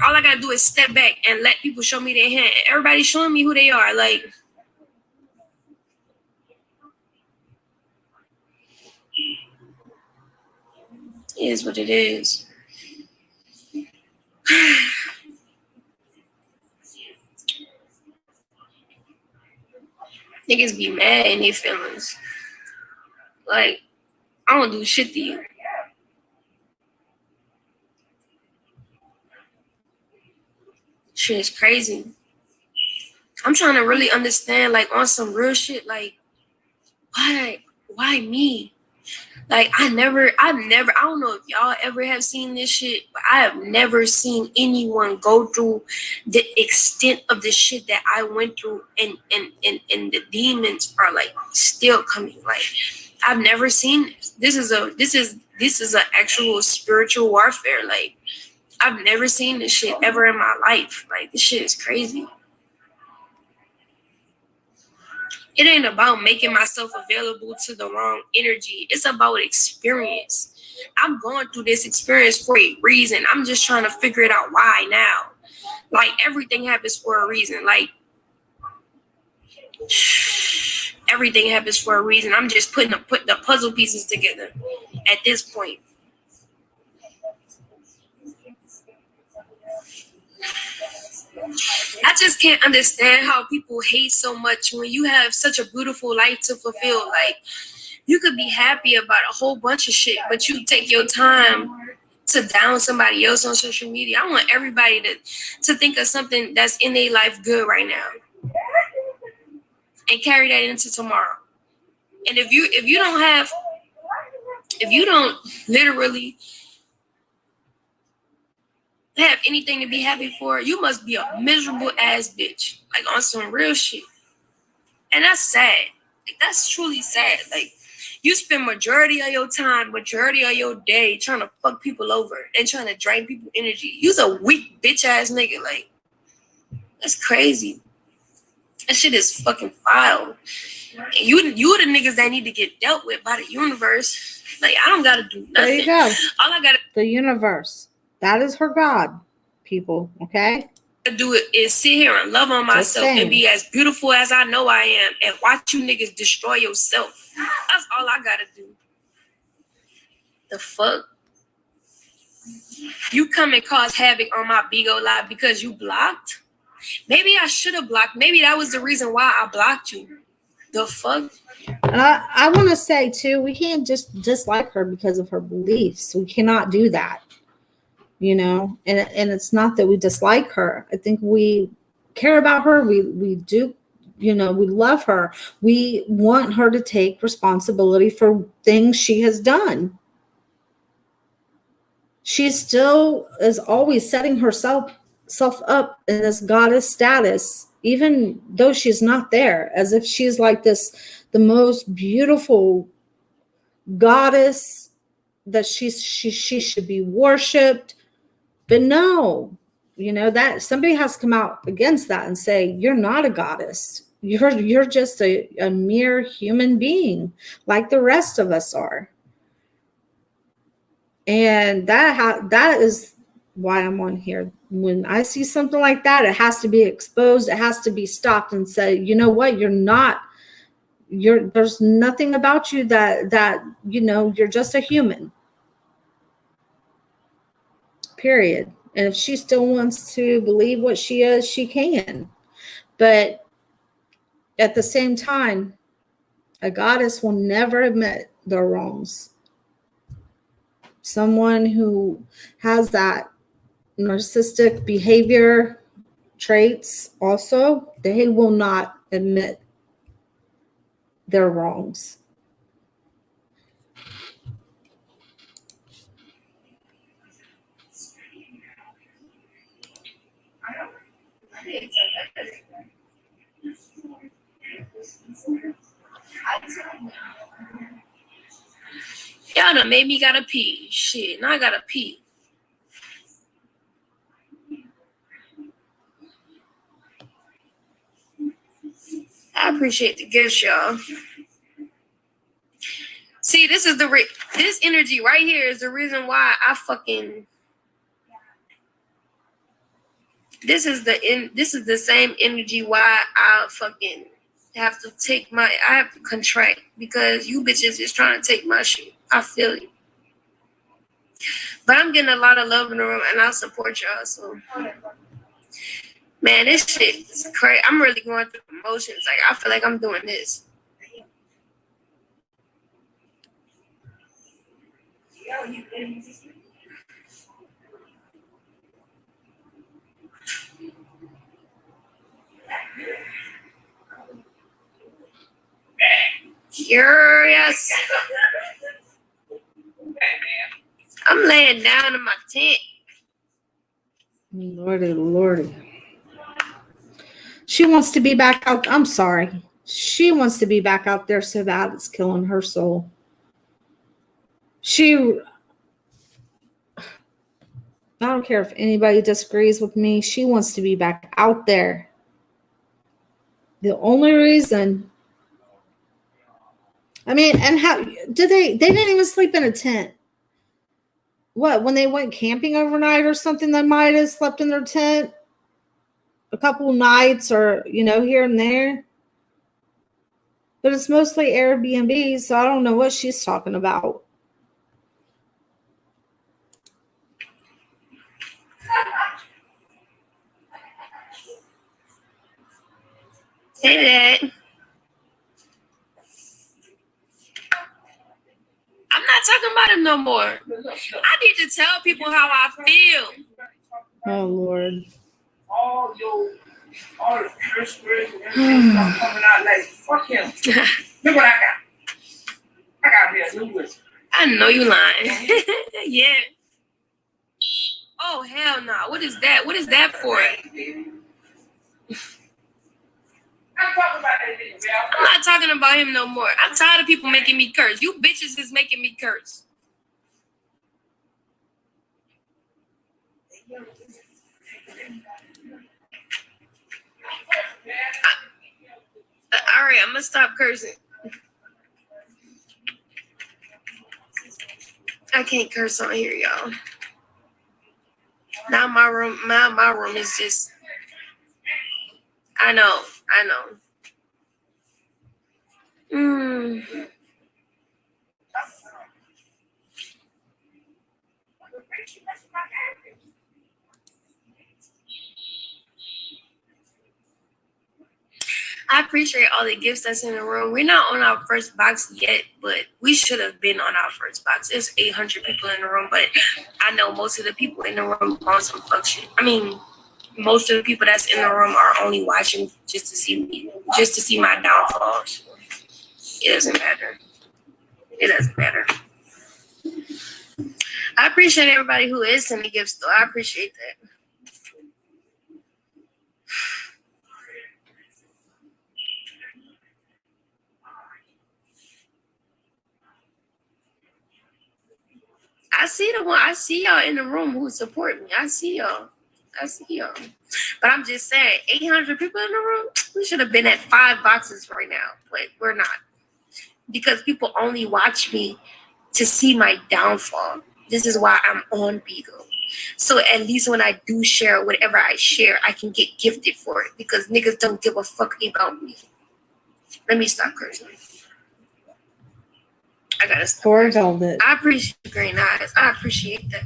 All I gotta do is step back and let people show me their hand. Everybody's showing me who they are. Like, it is what it is. Niggas be mad in their feelings. Like, I don't do shit to you. Shit is crazy. I'm trying to really understand, like, on some real shit, like, why me? Like, I don't know if y'all ever have seen this shit, but I have never seen anyone go through the extent of the shit that I went through, and the demons are like still coming. Like, I've never seen this. This is an actual spiritual warfare. Like, I've never seen this shit ever in my life. Like, this shit is crazy. It ain't about making myself available to the wrong energy. It's about experience. I'm going through this experience for a reason. I'm just trying to figure it out why now. Like, everything happens for a reason. Like, everything happens for a reason. I'm just putting the puzzle pieces together at this point. I just can't understand how people hate so much when you have such a beautiful life to fulfill. Like, you could be happy about a whole bunch of shit, but you take your time to down somebody else on social media. I want everybody to think of something that's in their life good right now and carry that into tomorrow. And if you don't literally have anything to be happy for, you must be a miserable ass bitch. Like, on some real shit. And that's sad. Like, that's truly sad. Like, you spend majority of your time, majority of your day trying to fuck people over and trying to drain people energy. You's a weak bitch ass nigga. Like, that's crazy. That shit is fucking foul. And you the niggas that need to get dealt with by the universe. Like, I don't gotta do nothing. There you go. All I gotta The universe. That is her God, people. Okay? do it is sit here and love on myself and be as beautiful as I know I am and watch you niggas destroy yourself. That's all I gotta do. The fuck? You come and cause havoc on my Bigo Live because you blocked? Maybe I should have blocked. Maybe that was the reason why I blocked you. The fuck? I want to say, too, we can't just dislike her because of her beliefs. We cannot do that. You know, and it's not that we dislike her. I think we care about her. We do, you know, we love her. We want her to take responsibility for things she has done. She still is always setting herself up in this goddess status, even though she's not there, as if she's like this, the most beautiful goddess that she should be worshipped. But no, you know, that somebody has to come out against that and say, you're not a goddess. You're just a mere human being like the rest of us are. And that is why I'm on here. When I see something like that, it has to be exposed. It has to be stopped and said, you know what? There's nothing about you that, you know, you're just a human. Period. And if she still wants to believe what she is, she can. But at the same time, a goddess will never admit their wrongs. Someone who has that narcissistic behavior traits also, they will not admit their wrongs. Y'all done made me gotta pee. Shit, now I gotta pee. I appreciate the gifts, y'all. See, this is this energy right here is the reason why I fucking. This is the same energy why I fucking have to I have to contract because you bitches is trying to take my shit. I feel it. But I'm getting a lot of love in the room and I'll support y'all. So, man, this shit is crazy. I'm really going through emotions. Like, I feel like I'm doing this. Curious. I'm laying down in my tent. Lordy. She wants to be back out. I'm sorry. She wants to be back out there so bad it's killing her soul. I don't care if anybody disagrees with me. She wants to be back out there. The only reason, I mean, and how did they didn't even sleep in a tent. What, when they went camping overnight or something, they might have slept in their tent a couple nights or, you know, here and there. But it's mostly Airbnb, so I don't know what she's talking about. Hey, Dad. I'm not talking about him no more. I need to tell people how I feel. Oh Lord. All the curse words and everything start coming out like, fuck him. Look what I got. I got me a new one. I know you lying. Yeah. Oh, hell no. What is that? What is that for? I'm talking about that nigga, man. I'm not talking about him no more. I'm tired of people making me curse. You bitches is making me curse. All right, I'm gonna stop cursing. I can't curse on here, y'all. Now my room is just. I know. I appreciate all the gifts that's in the room. We're not on our first box yet, but we should have been on our first box. There's 800 people in the room, but I know most of the people in the room want some fuck shit. I mean, most of the people that's in the room are only watching just to see me, just to see my downfalls. It doesn't matter. It doesn't matter. I appreciate everybody who is sending gifts, though. I appreciate that. I see y'all in the room who support me. I see y'all. But I'm just saying, 800 people in the room, we should have been at 5 boxes right now, but we're not. Because people only watch me to see my downfall. This is why I'm on Beagle. So at least when I do share whatever I share, I can get gifted for it because niggas don't give a fuck about me. Let me stop cursing. I gotta stop. Poor Velvet. I appreciate green eyes. I appreciate that.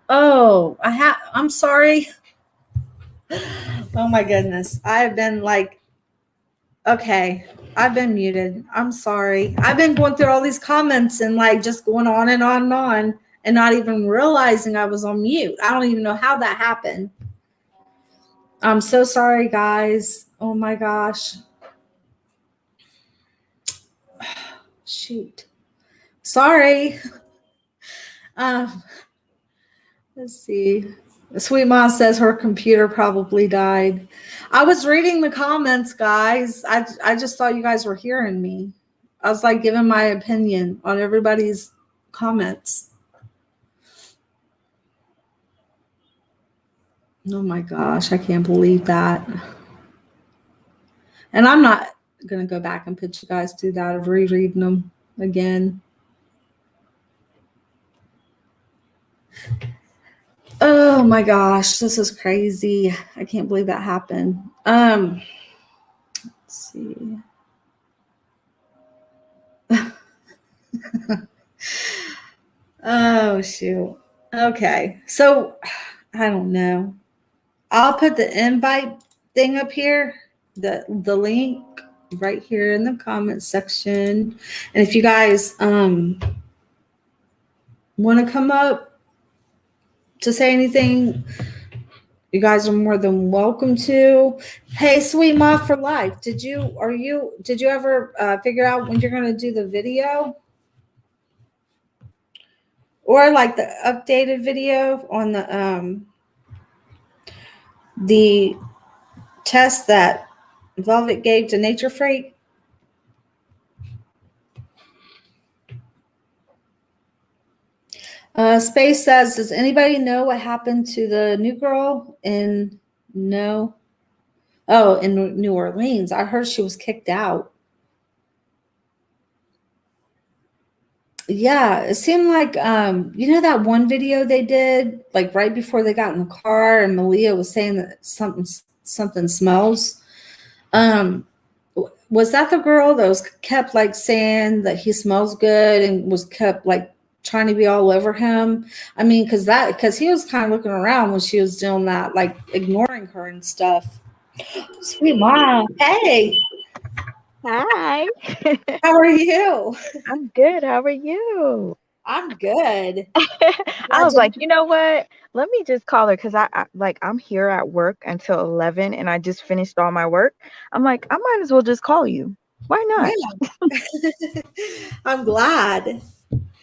Oh, I'm sorry. Oh my goodness. I've been like, okay, I've been muted. I'm sorry. I've been going through all these comments and like just going on and on and on and not even realizing I was on mute. I don't even know how that happened. I'm so sorry, guys. Oh my gosh. Shoot. Sorry. Um, let's see. Sweet Mom says her computer probably died. I was reading the comments, guys. I just thought you guys were hearing me. I was like giving my opinion on everybody's comments. Oh my gosh, I can't believe that. And I'm not going to go back and put you guys through that of rereading them again. Oh my gosh, this is crazy. I can't believe that happened. Let's see. Oh shoot. Okay. So I don't know. I'll put the invite thing up here, the link right here in the comment section. And if you guys want to come up to say anything, you guys are more than welcome to. Hey, Sweet Ma for Life, did you ever figure out when you're going to do the video? Or like the updated video on the test that Velvet gave to Nature Freak? Space says, does anybody know what happened to the new girl in New Orleans? I heard she was kicked out. Yeah, it seemed like that one video they did like right before they got in the car and Malia was saying that something smells. Was that the girl that was kept like saying that he smells good and was kept like trying to be all over him? I mean, because he was kind of looking around when she was doing that, like ignoring her and stuff. Sweet Mom, hey, Hi. how are you? I'm good. How are you? I'm good. I was like, you know what? Let me just call her because I'm here at work until 11 and I just finished all my work. I'm like, I might as well just call you. Why not? Yeah. I'm glad.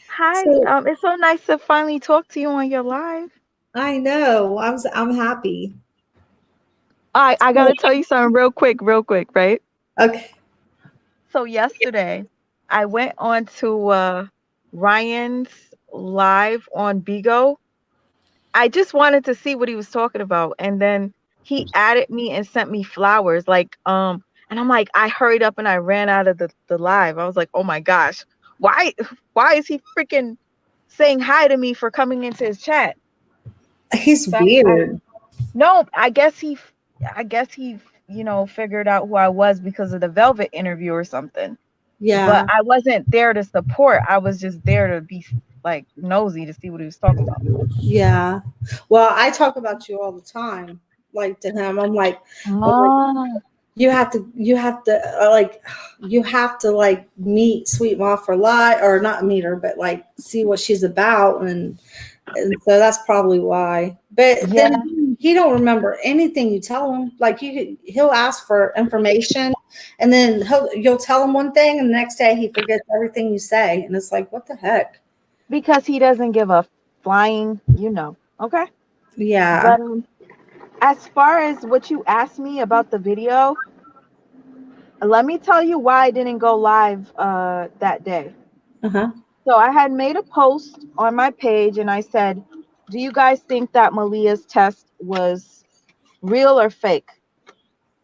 Hi. So, It's so nice to finally talk to you on your live. I know. I'm happy. I gotta tell you something real quick, right? Okay. So yesterday I went on to Ryan's live on Bigo. I just wanted to see what he was talking about. And then he added me and sent me flowers. And I'm like, I hurried up and I ran out of the live. I was like, oh my gosh, why is he freaking saying hi to me for coming into his chat? He's So weird. no, I guess he, figured out who I was because of the Velvet interview or something. Yeah. But I wasn't there to support. I was just there to be like nosy to see what he was talking about. Yeah. Well, I talk about you all the time. Like to him, I'm like, you have to meet Sweet Ma for Life, or not meet her, but like see what she's about, and so that's probably why. But then he don't remember anything you tell him. Like he'll ask for information, and then you'll tell him one thing, and the next day he forgets everything you say, and it's like, what the heck? Because he doesn't give a flying, okay? Yeah. But as far as what you asked me about the video, let me tell you why I didn't go live that day. Uh-huh. So I had made a post on my page and I said, do you guys think that Malia's test was real or fake?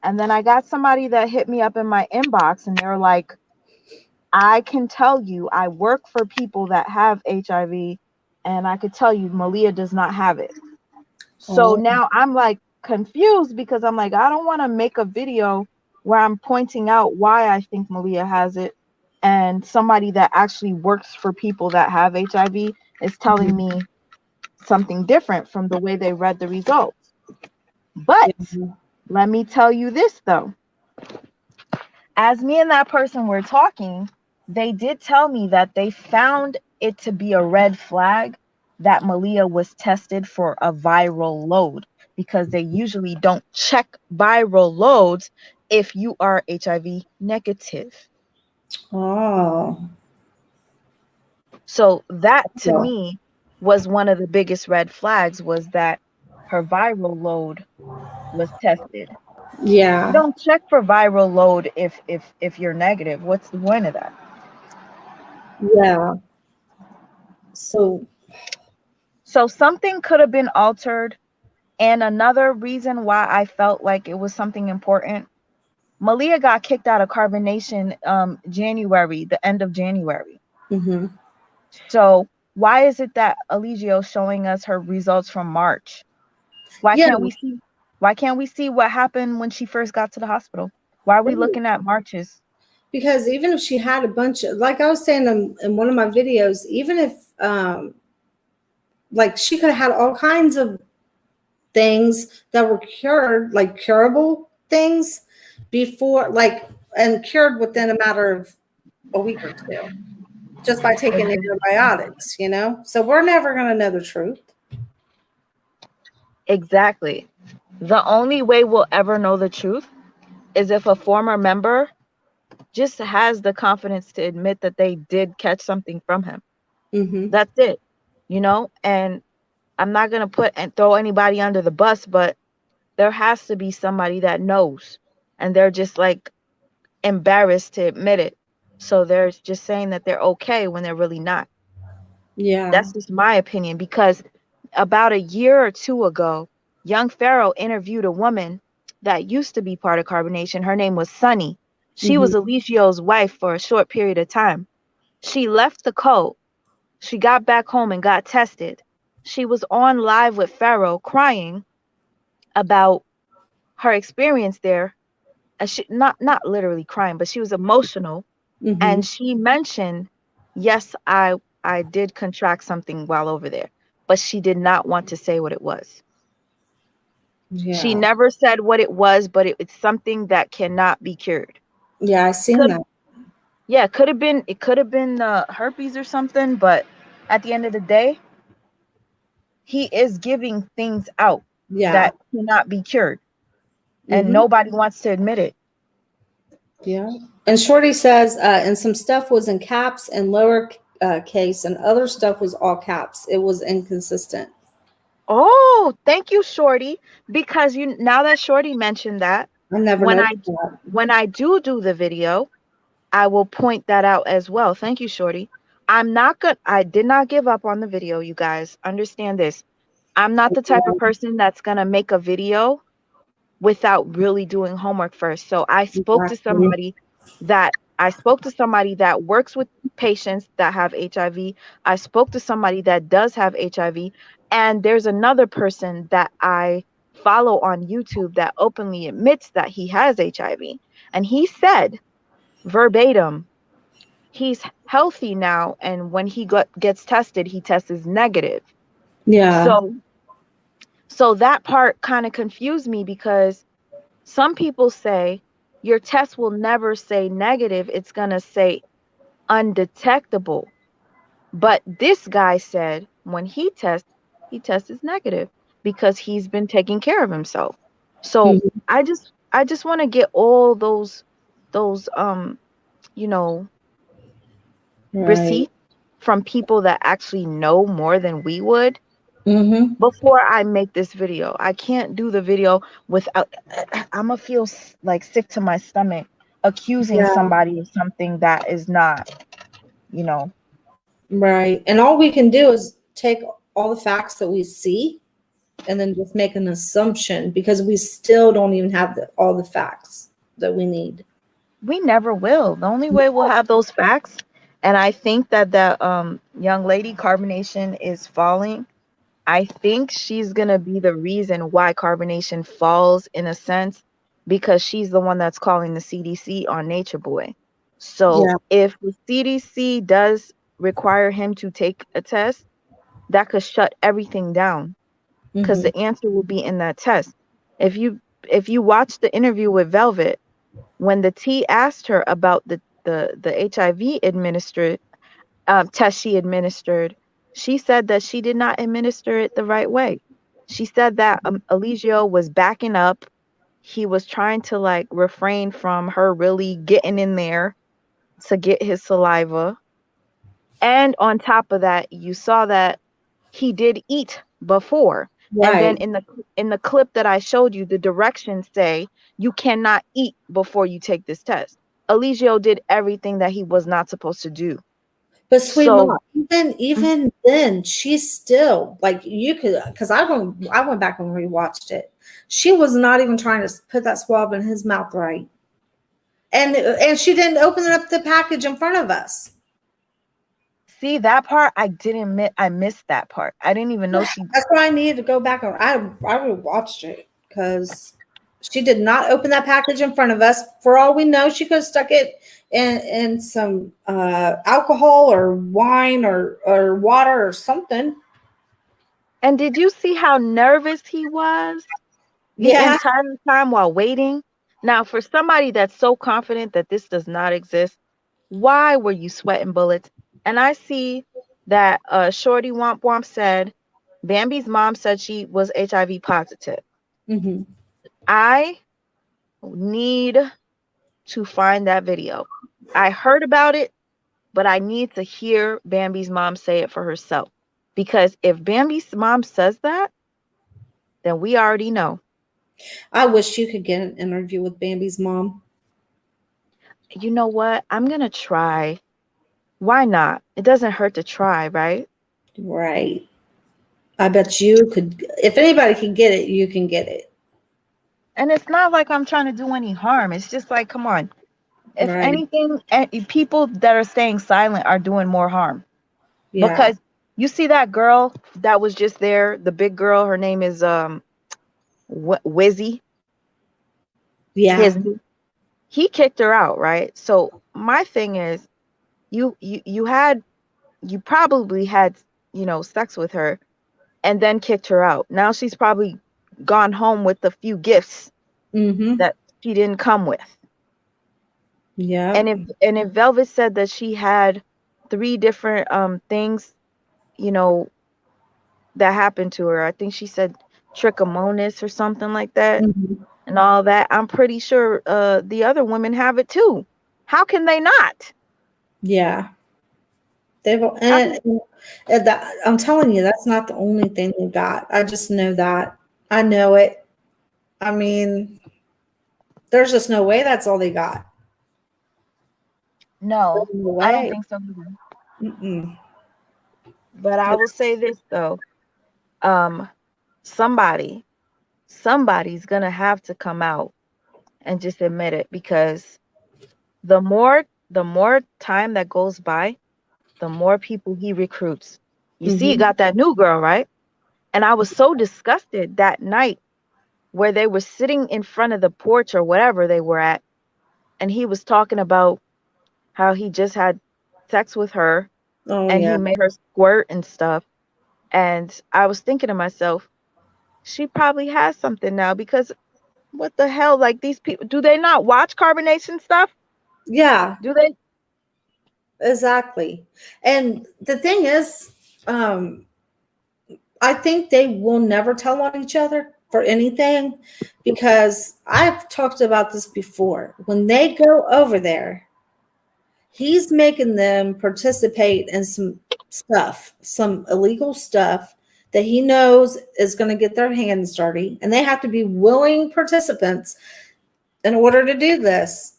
And then I got somebody that hit me up in my inbox and they were like, I can tell you, I work for people that have HIV and I could tell you Malia does not have it. So now I'm like confused because I'm like, I don't want to make a video where I'm pointing out why I think Malia has it. And somebody that actually works for people that have HIV is telling me something different from the way they read the results. But let me tell you this though. As me and that person were talking, they did tell me that they found it to be a red flag that Malia was tested for a viral load, because they usually don't check viral loads if you are HIV negative. Oh. So that to me was one of the biggest red flags, was that her viral load was tested. Yeah. You don't check for viral load if you're negative. What's the point of that? Yeah. So something could have been altered. And another reason why I felt like it was something important, Malia got kicked out of Carbonation January, the end of January. mhm. So why is it that Eligio showing us her results from March? Why Yeah. can't we see what happened when she first got to the hospital? Why are we looking at Marches? Because even if she had a bunch of, like I was saying in one of my videos, even if like she could have had all kinds of things that were cured, like curable things before, like, and cured within a matter of a week or two, just by taking antibiotics, you know? So we're never going to know the truth. Exactly. The only way we'll ever know the truth is if a former member just has the confidence to admit that they did catch something from him. Mm-hmm. That's it, you know? And I'm not going to put and throw anybody under the bus, but there has to be somebody that knows, and they're just like embarrassed to admit it. So they're just saying that they're okay when they're really not. Yeah. That's just my opinion, because about a year or two ago, Young Pharaoh interviewed a woman that used to be part of Carbonation. Her name was Sunny. She was Eligio's wife for a short period of time. She left the cult. She got back home and got tested. She was on live with Pharaoh crying about her experience there. She, not literally crying, but she was emotional. Mm-hmm. And she mentioned, yes, I did contract something while over there, but she did not want to say what it was. Yeah. She never said what it was, but it's something that cannot be cured. Yeah, I seen that. Yeah, it could have been herpes or something, but at the end of the day, he is giving things out that cannot be cured, and nobody wants to admit it. Yeah. And Shorty says, and some stuff was in caps and lower case, and other stuff was all caps. It was inconsistent. Oh, thank you, Shorty. Because now that Shorty mentioned that, I never noticed that. when I do the video, I will point that out as well. Thank you, Shorty. I did not give up on the video, you guys. Understand this. I'm not the type of person that's gonna make a video without really doing homework first. So I spoke to somebody that works with patients that have HIV. I spoke to somebody that does have HIV, and there's another person that I follow on YouTube that openly admits that he has HIV. And he said verbatim, he's healthy now, and when he gets tested, he tests negative. Yeah. So that part kind of confused me, because some people say your test will never say negative, it's going to say undetectable. But this guy said when he tests negative because he's been taking care of himself. So I just want to get all those you know, receipts from people that actually know more than we would before I make this video. I can't do the video without, I'm gonna feel like sick to my stomach accusing somebody of something that is not, you know. Right. And all we can do is take all the facts that we see and then just make an assumption, because we still don't even have all the facts that we need. We never will. The only way we'll have those facts, and I think that the young lady Carbonation is falling. I think she's gonna be the reason why Carbonation falls, in a sense, because she's the one that's calling the CDC on Nature Boy. So if the CDC does require him to take a test, that could shut everything down, because the answer will be in that test. If you watch the interview with Velvet, when the T asked her about the HIV administered test she administered, she said that she did not administer it the right way. She said that Eligio was backing up. He was trying to like refrain from her really getting in there to get his saliva. And on top of that, you saw that he did eat before. Right. And then in the clip that I showed you, the directions say you cannot eat before you take this test. Eligio did everything that he was not supposed to do. But sweet So- mom, even then, she's still like, you could, because I went back and rewatched it. She was not even trying to put that swab in his mouth right, and she didn't open up the package in front of us. See, that part I missed that part. I didn't even know she. That's why I needed to go back and I rewatched it, because she did not open that package in front of us. For all we know, she could have stuck it in some alcohol or wine or water or something. And did you see how nervous he was the Yeah. entire time while waiting? Now, for somebody that's so confident that this does not exist, why were you sweating bullets? And I see that Shorty Womp Womp said Bambi's mom said she was HIV positive. Mm-hmm. I need to find that video. I heard about it, but I need to hear Bambi's mom say it for herself. Because if Bambi's mom says that, then we already know. I wish you could get an interview with Bambi's mom. You know what? I'm going to try. Why not? It doesn't hurt to try, right? Right. I bet you could. If anybody can get it, you can get it. And it's not like I'm trying to do any harm. It's just like, come on. If Right. anything, people that are staying silent are doing more harm. Yeah. Because you see that girl that was just there, the big girl, her name is Wizzy. Yeah. He kicked her out, right? So my thing is, you probably had, sex with her and then kicked her out. Now she's probably gone home with a few gifts Mm-hmm. that she didn't come with. Yeah. And if Velvet said that she had 3 different things, that happened to her. I think she said trichomonas or something like that. Mm-hmm. And all that. I'm pretty sure the other women have it too. How can they not? Yeah. I'm telling you, that's not the only thing they got. I just know that. I know it. I mean, there's just no way that's all they got. No, There's no I don't way. think so either. Mm-mm. But I will say this though. Somebody's gonna have to come out and just admit it, because the more time that goes by, the more people he recruits. You see, he got that new girl, right? And I was so disgusted that night where they were sitting in front of the porch or whatever they were at, and he was talking about how he just had sex with her Oh, and yeah. he made her squirt and stuff. And I was thinking to myself, she probably has something now, because what the hell? Like, these people, do they not watch carbonation stuff? Yeah, Do they? exactly. And the thing is, I think they will never tell on each other for anything, because I've talked about this before. When they go over there, he's making them participate in some stuff, some illegal stuff that he knows is going to get their hands dirty, and they have to be willing participants in order to do this.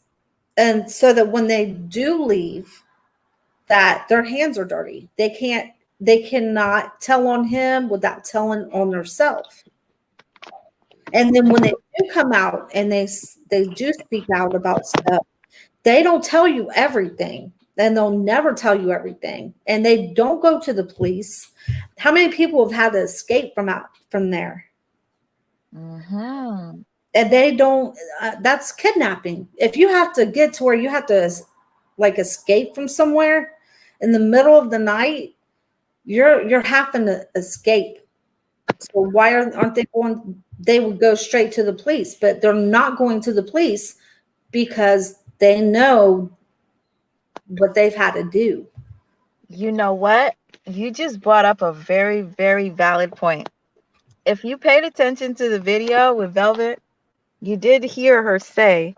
And so that when they do leave, that their hands are dirty. They cannot tell on him without telling on themselves. And then when they do come out and they do speak out about stuff, they don't tell you everything, and they'll never tell you everything. And they don't go to the police. How many people have had to escape from there? Mm-hmm. And they don't. That's kidnapping. If you have to get to where you have to like escape from somewhere in the middle of the night, you're having to escape. So why aren't they going? They would go straight to the police, but they're not going to the police because they know what they've had to do. You know what? You just brought up a very, very valid point. If you paid attention to the video with Velvet, you did hear her say,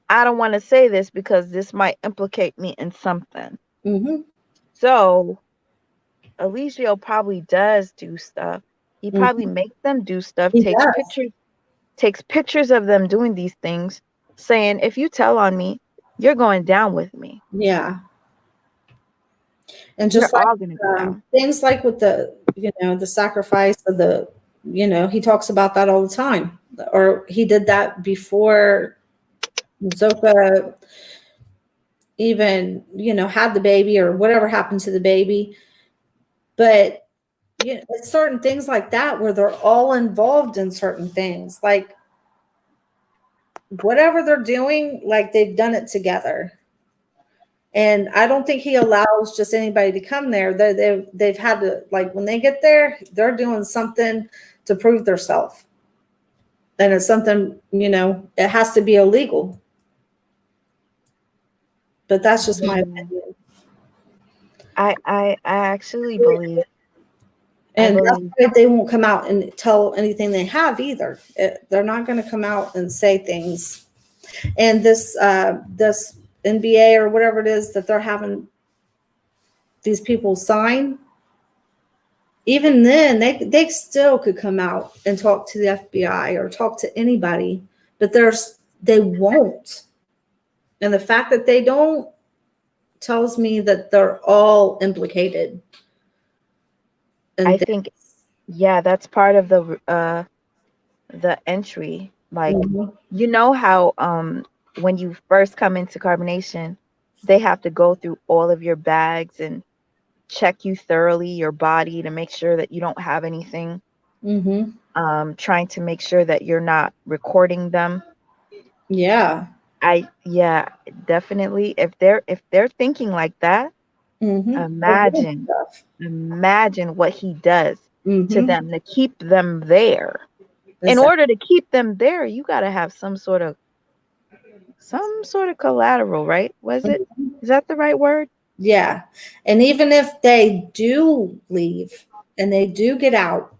I don't want to say this because this might implicate me in something. Mm-hmm. So Eligio probably does do stuff. He probably makes them do stuff, He takes does. pictures of them doing these things, saying, if you tell on me, you're going down with me. Yeah. And You're just like all gonna go down. things like with the, the sacrifice of the, he talks about that all the time. Or he did that before Zoka even, had the baby or whatever happened to the baby. But it's certain things like that where they're all involved in certain things. Like whatever they're doing, like they've done it together. And I don't think he allows just anybody to come there. They've had to, like, when they get there, they're doing something to prove themselves. And it's something, it has to be illegal. But that's just my opinion. I actually believe. And that's why they won't come out and tell anything they have either. They're not going to come out and say things. And this NBA or whatever it is that they're having these people sign, even then they still could come out and talk to the FBI or talk to anybody, but they won't. And the fact that they don't tells me that they're all implicated. I think, yeah, that's part of the entry. Like, you know how when you first come into carbonation, they have to go through all of your bags and check you thoroughly, your body, to make sure that you don't have anything. Trying to make sure that you're not recording them. Yeah. Yeah, definitely. If they're thinking like that, imagine what he does to them to keep them there. Exactly. In order to keep them there, you got to have some sort of collateral, right? Is that the right word? Yeah. And even if they do leave and they do get out,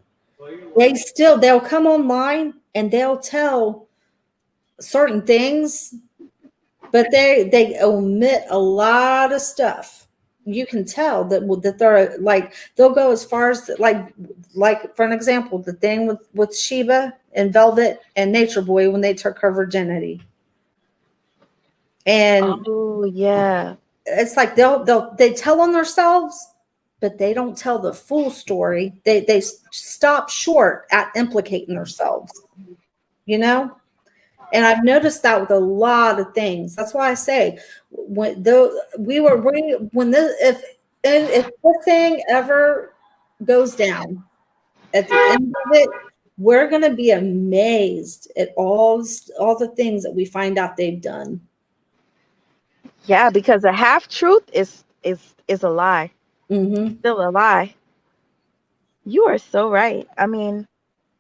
they'll come online and they'll tell certain things, but they omit a lot of stuff. You can tell that they're like, they'll go as far as like for an example, the thing with Sheba and Velvet and Nature Boy when they took her virginity. And oh yeah, it's like they tell on themselves, but they don't tell the full story. They stop short at implicating themselves, And I've noticed that with a lot of things. That's why I say if the thing ever goes down at the end of it, we're going to be amazed at all the things that we find out they've done. Yeah, because a half truth is a lie. Still a lie. You are so right. I mean,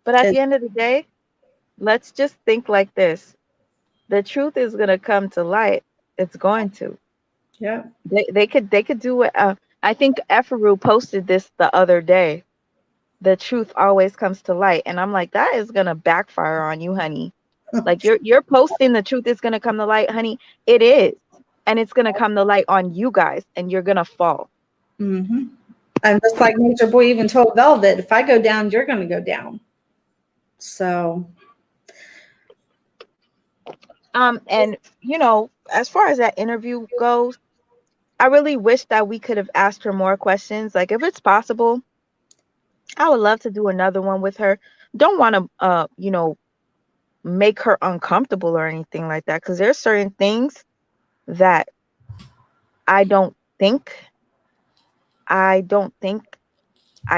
but at the end of the day, let's just think like this. The truth is going to come to light. It's going to. Yeah. They could do it. I think Efaru posted this the other day. The truth always comes to light. And I'm like, that is going to backfire on you, honey. Like you're posting the truth is going to come to light, honey. It is. And it's going to come to light on you guys and you're going to fall. And just like Nature Boy even told Velvet, if I go down, you're going to go down. So. And as far as that interview goes, I really wish that we could have asked her more questions. Like, if it's possible, I would love to do another one with her. Don't want to, make her uncomfortable or anything like that. Because there's certain things that I don't think I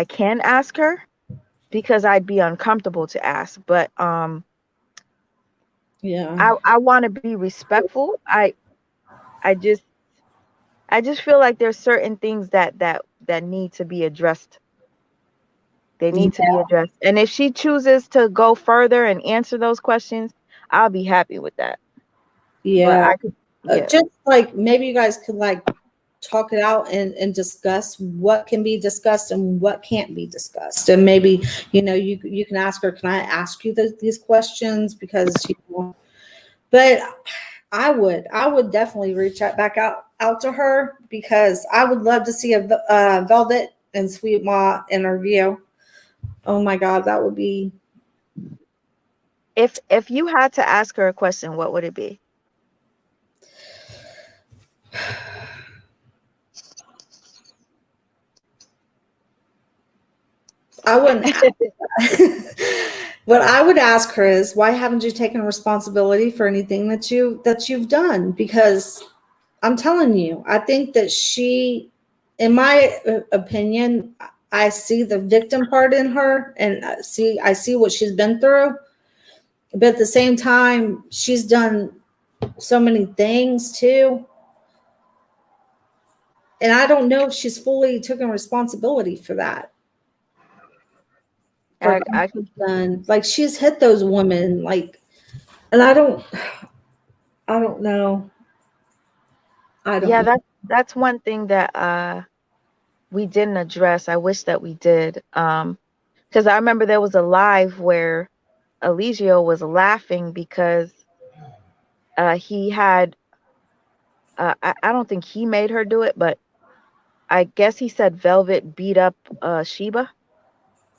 can ask her because I'd be uncomfortable to ask. But yeah, I want to be respectful. I I just feel like there's certain things that need to be addressed. They need to be addressed. And if she chooses to go further and answer those questions, I'll be happy with that. Yeah. But I could, yeah. Just like maybe you guys could like talk it out and discuss what can be discussed and what can't be discussed. And maybe, you know, you can ask her, can I ask you these questions? Because, you know, but I would definitely reach out to her, because I would love to see a Velvet and Sweet Ma interview. Oh my God, that would be. If you had to ask her a question, what would it be? I wouldn't. What I would ask her is, why haven't you taken responsibility for anything that you've done? Because I'm telling you, I think that she, in my opinion, I see the victim part in her, and I see what she's been through. But at the same time, she's done so many things too. And I don't know if she's fully taken responsibility for that. I could, Done. Like, she's hit those women, like, and I don't know. yeah, that's one thing that we didn't address. I wish that we did. Because I remember there was a live where Eligio was laughing because he had I don't think he made her do it, but I guess he said Velvet beat up Sheba.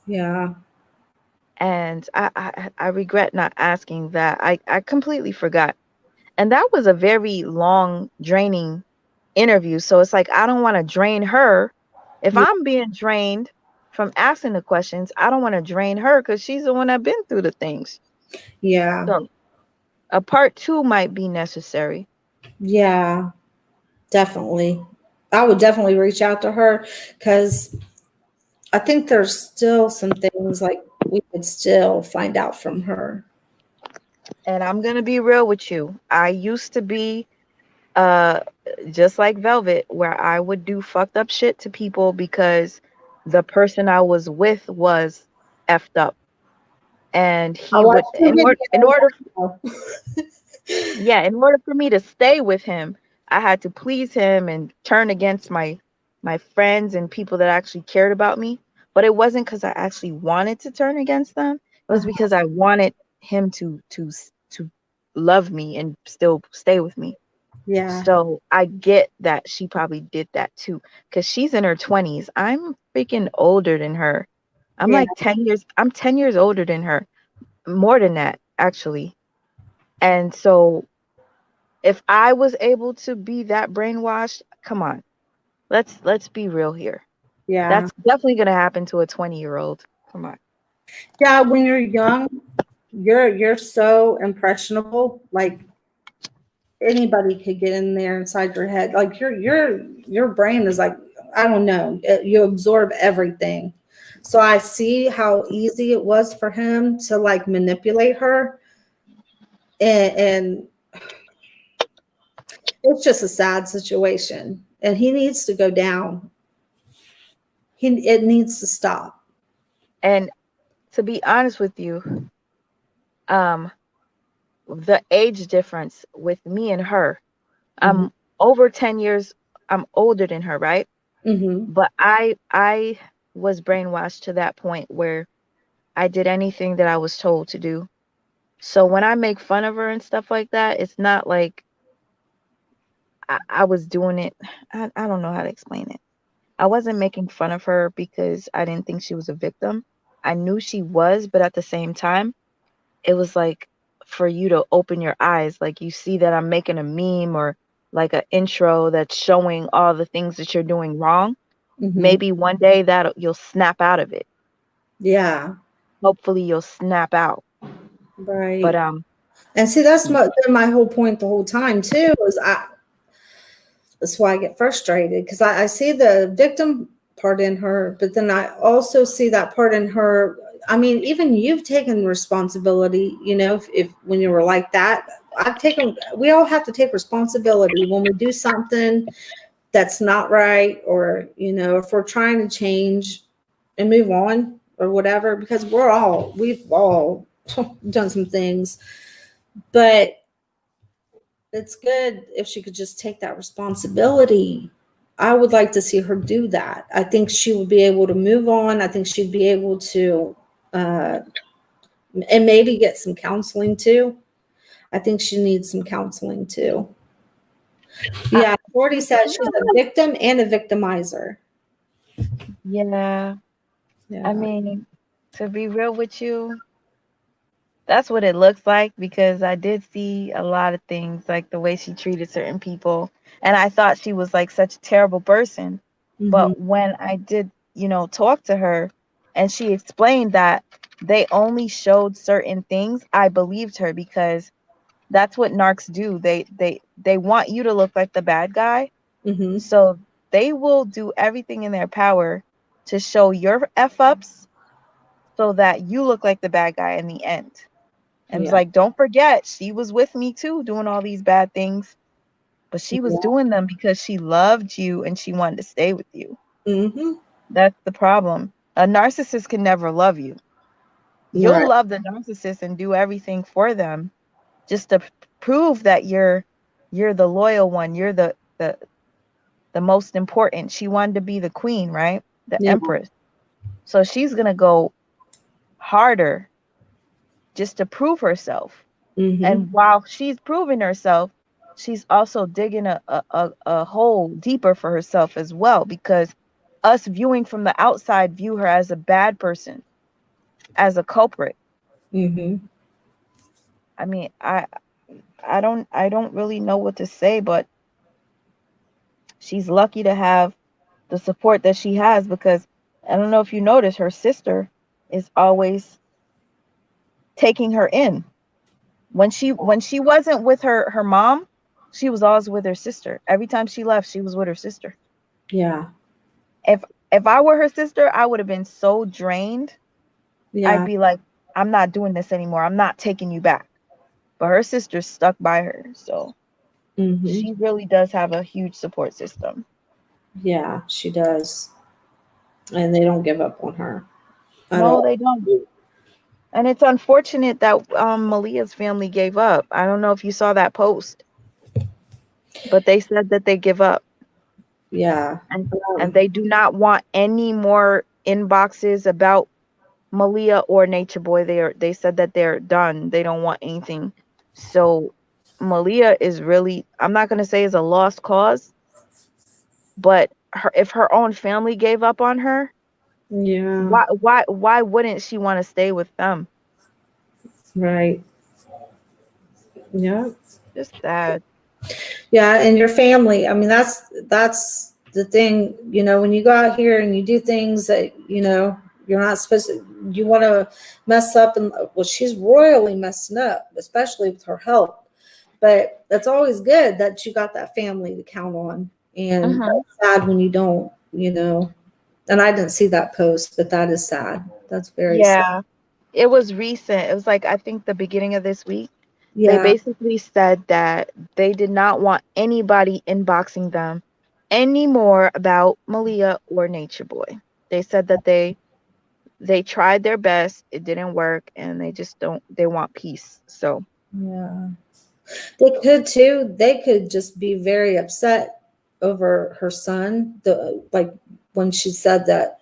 Yeah. And I regret not asking that. I completely forgot. And that was a very long, draining interview. So it's like, I don't want to drain her. If I'm being drained from asking the questions, I don't want to drain her, because she's the one that been through the things. Yeah. So a part 2 might be necessary. Yeah, definitely. I would definitely reach out to her, because I think there's still some things like we could still find out from her. And I'm going to be real with you. I used to be just like Velvet, where I would do fucked up shit to people because the person I was with was effed up. And he would, in order for me to stay with him, I had to please him and turn against my friends and people that actually cared about me. But it wasn't because I actually wanted to turn against them. It was because I wanted him to love me and still stay with me. Yeah. So I get that she probably did that too, because she's in her 20s. I'm freaking older than her. I'm like 10 years. I'm 10 years older than her. More than that, actually. And so if I was able to be that brainwashed, come on. Let's be real here. Yeah. That's definitely gonna happen to a 20-year-old. Come on. Yeah, when you're young, you're so impressionable. Like, anybody could get in there inside your head. Like, your brain is like, I don't know, you absorb everything. So I see how easy it was for him to like manipulate her, and it's just a sad situation, and he needs to go down. It needs to stop. And to be honest with you, the age difference with me and her, I'm over 10 years. I'm older than her, right? But I was brainwashed to that point where I did anything that I was told to do. So when I make fun of her and stuff like that, it's not like I was doing it. I don't know how to explain it. I wasn't making fun of her because I didn't think she was a victim. I knew she was, but at the same time, it was like for you to open your eyes. Like, you see that I'm making a meme or like an intro that's showing all the things that you're doing wrong. Maybe one day that you'll snap out of it. Yeah. Hopefully you'll snap out. Right. But and see, that's my whole point the whole time too, is that's why I get frustrated, because I see the victim part in her, but then I also see that part in her. I mean, even you've taken responsibility, you know, if when you were like that, we all have to take responsibility when we do something. that's not right, or if we're trying to change and move on or whatever, because we've all done some things, but it's good if she could just take that responsibility. I would like to see her do that. I think she would be able to move on. I think she'd be able to and maybe get some counseling too. I think she needs some counseling too. Yeah, 40 said she's a victim and a victimizer. Yeah. Yeah. I mean, to be real with you, that's what it looks like, because I did see a lot of things, like the way she treated certain people. And I thought she was like such a terrible person. Mhm. But when I did, talk to her and she explained that they only showed certain things, I believed her, because that's what narcs do. They want you to look like the bad guy. Mhm. So they will do everything in their power to show your F ups so that you look like the bad guy in the end. And it's Yeah. like, don't forget, she was with me too, doing all these bad things. But she was Yeah. doing them because she loved you and she wanted to stay with you. Mhm. That's the problem. A narcissist can never love you. You'll Right. love the narcissist and do everything for them just to prove that you're the loyal one. You're the most important. She wanted to be the queen, right? The Yeah. empress. So she's gonna go harder just to prove herself. Mhm. And while she's proving herself, she's also digging a hole deeper for herself as well, because us viewing from the outside view her as a bad person, as a culprit. Mhm. I mean, I don't really know what to say, but she's lucky to have the support that she has, because I don't know if you notice, her sister is always taking her in. When she wasn't with her mom, she was always with her sister. Every time she left, she was with her sister. Yeah. If if I were her sister, I would have been so drained. I'd Yeah. be like, I'm not doing this anymore. I'm not taking you back. But her sister stuck by her, so Mhm. she really does have a huge support system. Yeah, she does. And they don't give up on her at No, all. they don't. And it's unfortunate that Malia's family gave up. I don't know if you saw that post, but they said that they give up. Yeah. And they do not want any more inboxes about Malia or Nature Boy. They said that they're done. They don't want anything. So Malia is really, I'm not gonna say is a lost cause, but if her own family gave up on her, Yeah. why wouldn't she want to stay with them? Right. Yeah. Just sad. Yeah, and your family. I mean, that's the thing. When you go out here and you do things that you're not supposed to. You want to mess up, and well, she's royally messing up, especially with her health. But that's always good that you got that family to count on, and Hmm. it's sad when you don't. And I didn't see that post, but that is sad. That's very sad. Yeah, it was recent. It was like, I think the beginning of this week. They Yeah. basically said that they did not want anybody inboxing them anymore about Malia or Nature Boy. They said that they tried their best, it didn't work, and they want peace. So Yeah. They could too. They could just be very upset over her son. Like when she said that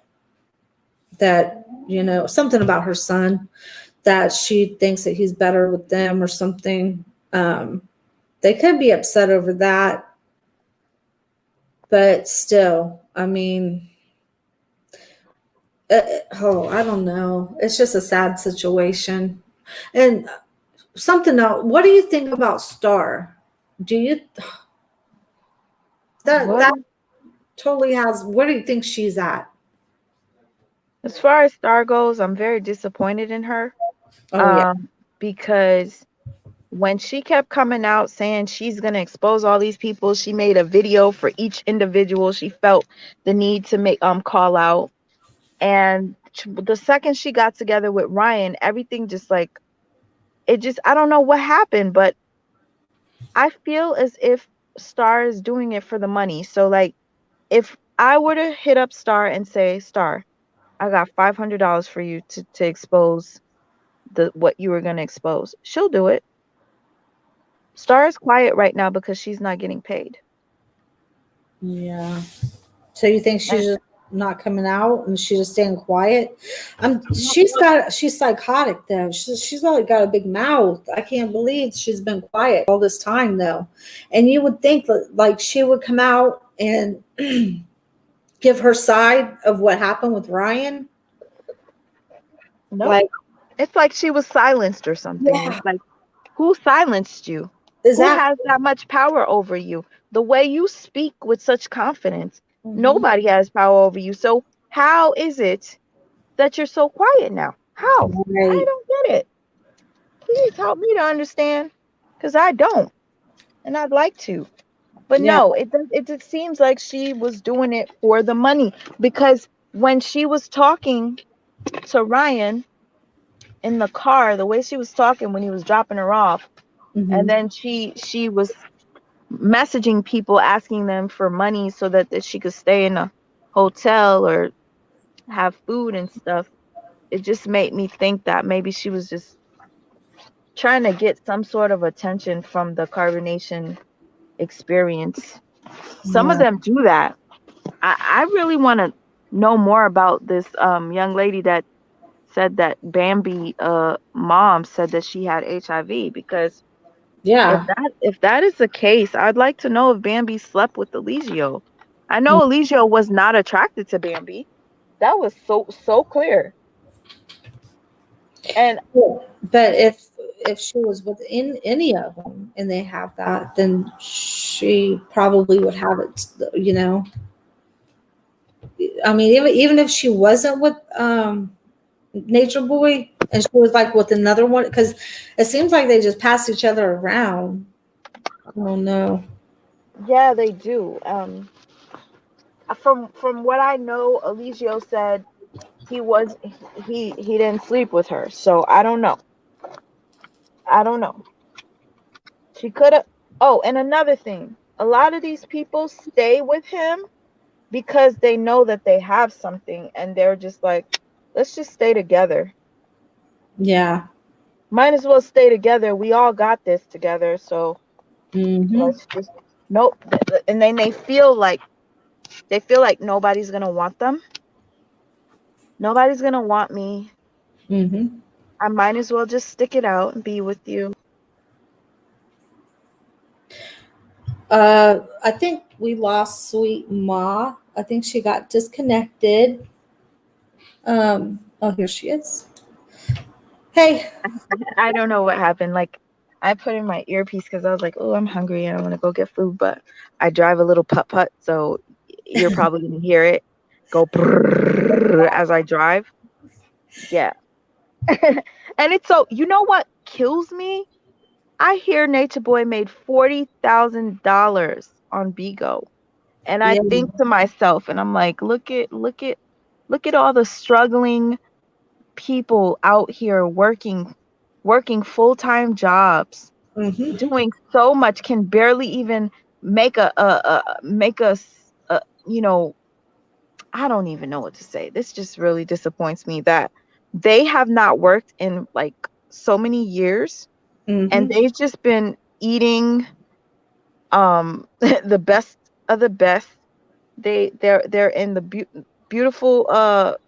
something about her son, that she thinks that he's better with them or something. They could be upset over that, but still, I mean, I don't know. It's just a sad situation. And something else. What do you think about Star? Do you what that totally has? Where do you think she's at? as far as Star goes, I'm very disappointed in her. Oh yeah. Because when she kept coming out saying she's going to expose all these people, she made a video for each individual she felt the need to make call out. And the second she got together with Ryan, everything just like, it just, I don't know what happened, but I feel as if Star is doing it for the money. So like, if I were to hit up Star and say, Star, I got $500 for you to expose what you were going to expose, she'll do it. Star is quiet right now because she's not getting paid. Yeah. So you think she's just not coming out and she's just staying quiet? She's psychotic though. She's only got a big mouth. I can't believe she's been quiet all this time though. And you would think that like she would come out and give her side of what happened with Ryan. No, Like, it's like she was silenced or something. yeah, It's like, who silenced you? is Who that has that much power over you? The way you speak with such confidence, nobody has power over you. So how is it that you're so quiet now? How? right? I don't get it. Please help me to understand, because I don't, and I'd like to. But Yeah. no, it seems like she was doing it for the money, because when she was talking to Ryan in the car, the way she was talking when he was dropping her off, and then she was messaging people asking them for money so that she could stay in a hotel or have food and stuff. It just made me think that maybe she was just trying to get some sort of attention from the carbonation experience. Some of Yeah. them do that. I really want to know more about this young lady that said that Bambi mom said that she had HIV, because Yeah. if that is the case, I'd like to know if Bambi slept with Eligio. I know Eligio was not attracted to Bambi. That was so clear. And But if she was within any of them and they have that, then she probably would have it. You know, I mean, even if she wasn't with Nature Boy and she was like with another one, because it seems like they just pass each other around. I don't know. yeah, they do. From what I know, Eligio said he didn't sleep with her. So I don't know. I don't know. She could have. Oh, and another thing, a lot of these people stay with him because they know that they have something, and they're just like, let's just stay together. Yeah. Might as well stay together. We all got this together, so let's just nope. And then they feel like nobody's gonna want them. Nobody's gonna want me. I might as well just stick it out and be with you. I think we lost Sweet Ma. I think she got disconnected. Oh, here she is. Hey. I don't know what happened. Like, I put in my earpiece because I was like, oh, I'm hungry and I want to go get food, but I drive a little putt-putt, so you're probably going to hear it go as I drive. Yeah. And it's so, you know what kills me? I hear Nature Boy made $40,000 on Bigo. And I think to myself, and I'm like, look at all the struggling people out here working full-time jobs, doing so much, can barely even make you know, I don't even know what to say. This just really disappoints me that they have not worked in like so many years, and they've just been eating the best of the best. They're in the beautiful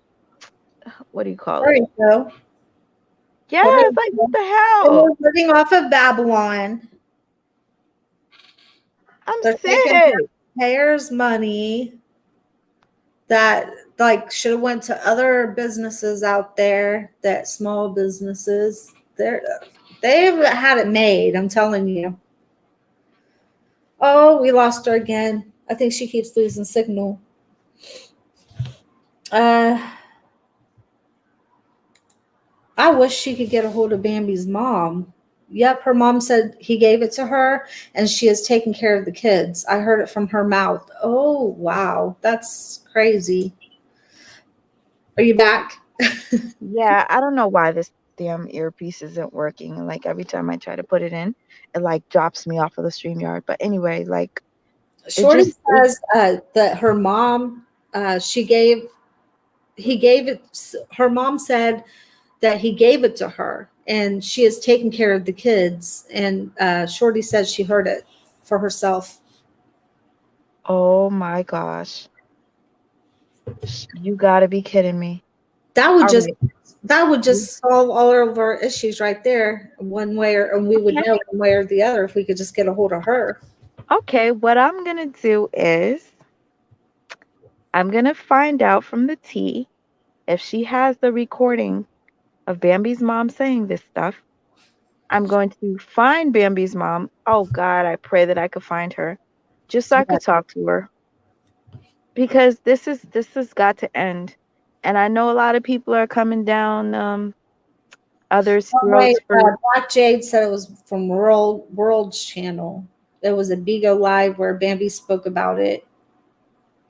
what do you call There it? you go. Yeah, it's like, what the hell? They're living off of Babylon. They're taking payers' money that like should have went to other businesses out there, that small businesses. They've had it made, I'm telling you. Oh, we lost her again. I think she keeps losing signal. I wish she could get a hold of Bambi's mom. Yep, her mom said he gave it to her and she is taking care of the kids. I heard it from her mouth. Oh, wow. That's crazy. Are you back? Yeah, I don't know why this damn earpiece isn't working. And like every time I try to put it in, it like drops me off of the StreamYard. But anyway, like Shorty just says that her mom, he gave it. Her mom said that he gave it to her, and she is taking care of the kids. And Shorty says she heard it for herself. oh my gosh. You gotta be kidding me. That would All just right. that would just solve all of our issues right there, one way or and we would Okay. know one way or the other if we could just get a hold of her. Okay, what I'm gonna do is I'm gonna find out from the T if she has the recording of Bambi's mom saying this stuff. I'm going to find Bambi's mom. Oh God, I pray that I could find her, just so I Yeah. could talk to her, because this has got to end. And I know a lot of people are coming down others' Oh, wait, throats for. Black Jade said it was from World's channel. There was a Bigo live where Bambi spoke about it.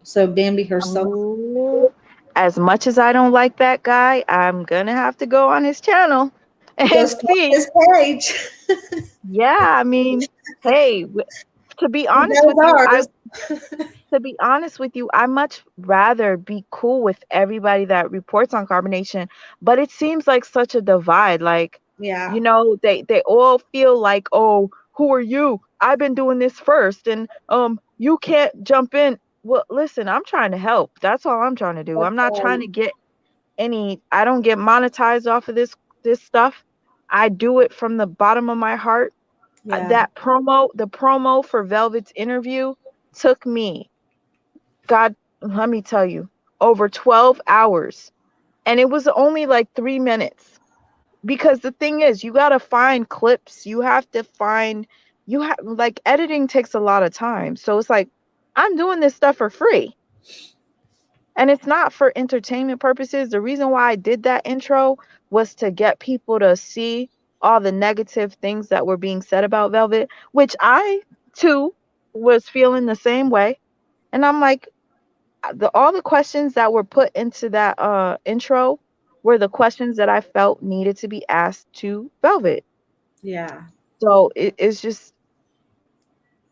So Bambi herself. Oh, as much as I don't like that guy, I'm gonna have to go on his channel Go and stalk see. his page. Yeah, I mean, hey, to be He honest knows with you, ours. I much rather be cool with everybody that reports on carbonation, but it seems like such a divide. Like, Yeah. they all feel like, oh, who are you? I've been doing this first, and you can't jump in. Well, listen, I'm trying to help. That's all I'm trying to do. I'm That's not trying to get I don't get monetized off of this stuff. I do it from the bottom of my heart. yeah. The promo for Velvet's interview took me, God, let me tell you, over 12 hours. And it was only like 3 minutes. Because the thing is, you got to find clips. You have to find, like, editing takes a lot of time. So it's like, I'm doing this stuff for free. And it's not for entertainment purposes. The reason why I did that intro was to get people to see all the negative things that were being said about Velvet, which I too was feeling the same way. And I'm like, all the questions that were put into that intro were the questions that I felt needed to be asked to Velvet. Yeah. So it's just,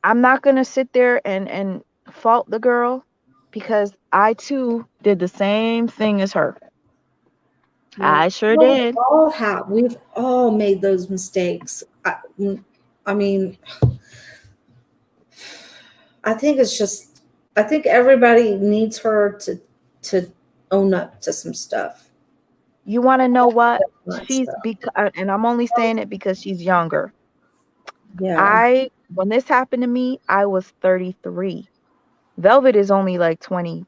I'm not gonna sit there and fault the girl, because I too did the same thing as her. Yeah. I sure Well, we did. all have. We've all made those mistakes. I mean, I think it's just. I think everybody needs her to own up to some stuff. You want to know what? That stuff. And I'm only saying it because she's younger. Yeah. When this happened to me, I was 33. Velvet is only like 22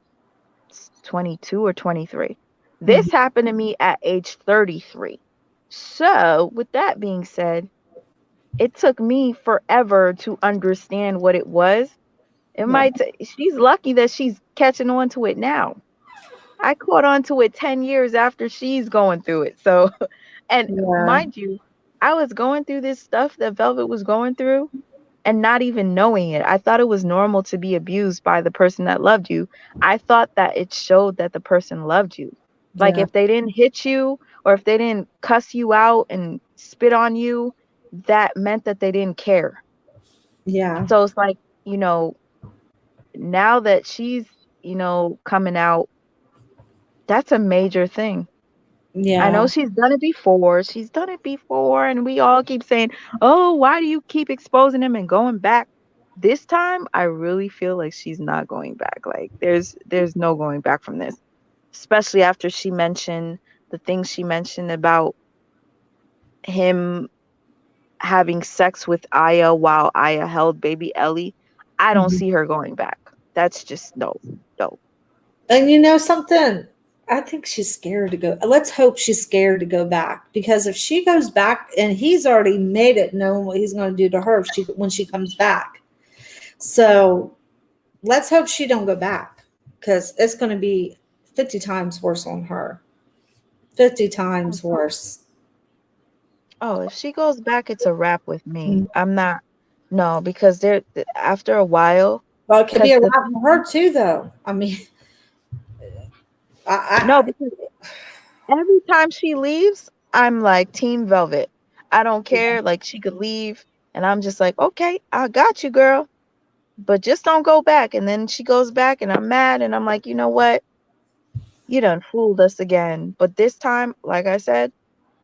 or 23. This Mhm. happened to me at age 33. So, with that being said, it took me forever to understand what it was. Yeah. She's lucky that she's catching on to it now. I caught on to it 10 years after she's going through it. So, and Yeah. mind you, I was going through this stuff that Velvet was going through and not even knowing it. I thought it was normal to be abused by the person that loved you. I thought that it showed that the person loved you. Like, Yeah. if they didn't hit you or if they didn't cuss you out and spit on you, that meant that they didn't care. Yeah. So it's like, now that she's, coming out, that's a major thing. I know Yeah. she's done it before. She's done it before. And we all keep saying, oh, why do you keep exposing him and going back? This time, I really feel like she's not going back. Like, there's no going back from this, especially after she mentioned the things she mentioned about him having sex with Aya while Aya held baby Ellie. I don't Mhm. see her going back. That's just no, no. And you know something? I think she's scared to go. Let's hope she's scared to go back, because if she goes back, and he's already made it known what he's going to do to her when she comes back. So let's hope she don't go back, because it's going to be 50 times worse on her. 50 times worse. Oh, if she goes back, it's a wrap with me. Mm. I'm not. No, because after a while, Well, it could be because a lot for her too, though. I mean, no, I because every time she leaves, I'm like Team Velvet. I don't care. Like, she could leave, and I'm just like, okay, I got you, girl. but just don't go back. And then she goes back and I'm mad and I'm like, you know what? You done fooled us again. But this time, like I said,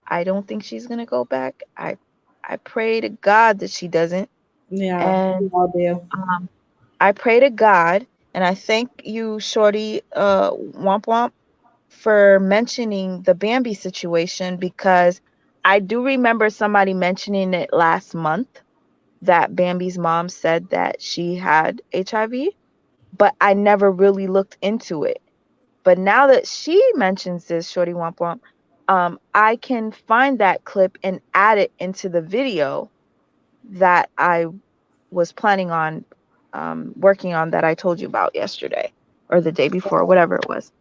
I don't think she's gonna go back. I pray to God that she doesn't. Yeah, we And all do. I pray to God and I thank you, Shorty Womp Womp, for mentioning the Bambi situation, because I do remember somebody mentioning it last month that Bambi's mom said that she had HIV, but I never really looked into it. But now that she mentions this, Shorty Womp Womp, I can find that clip and add it into the video that I was planning on working on, that I told you about yesterday or the day before, whatever it was.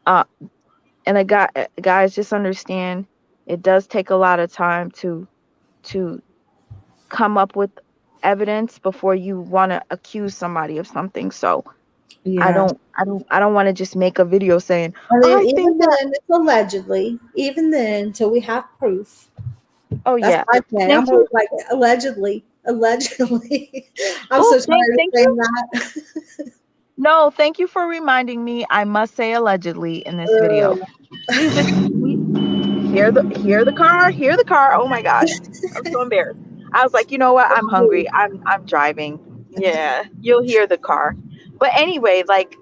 And guys, just understand, it does take a lot of time to come up with evidence before you want to accuse somebody of something. So I Yeah. don't want to just make a video saying, I mean, I think even that, then, it's allegedly. Even then, until we have proof. oh That's yeah. what I say. Thank I'm you. always like, allegedly. Allegedly. I'm Oh, so tired of thank you. saying that. No, thank you for reminding me. I must say allegedly in this video. We just hear the car. Oh my God. I'm so embarrassed. I was like, you know what? I'm hungry. I'm driving. Yeah, you'll hear the car. But anyway, like,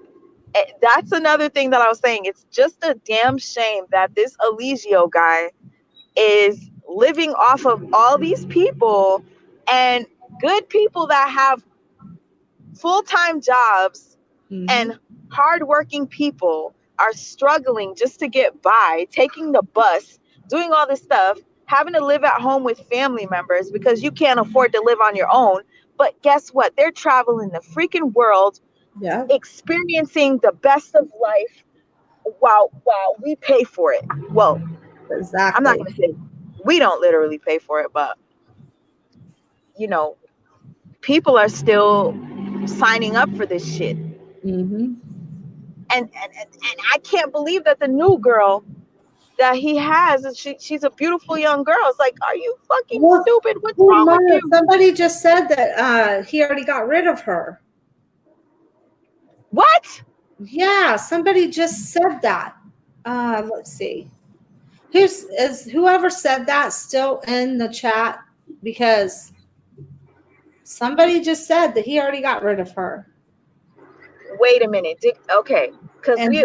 that's another thing that I was saying. It's just a damn shame that this Eligio guy is living off of all these people, and good people that have full-time jobs Mhm. and hardworking people are struggling just to get by, taking the bus, doing all this stuff, having to live at home with family members because you can't afford to live on your own. But guess what? They're traveling the freaking world, Yeah, experiencing the best of life while we pay for it. Well, I'm not exactly. going to say we don't literally pay for it, but you know, people are still signing up for this shit. Hmm. And I can't believe that the new girl that he has, she's a beautiful young girl. It's like, are you fucking Well, stupid? What's wrong with you? somebody just said that he already got rid of her. What? Yeah, somebody just said that. Let's see. Is whoever said that still in the chat? Because somebody just said that he already got rid of her. Wait a minute. Okay, because And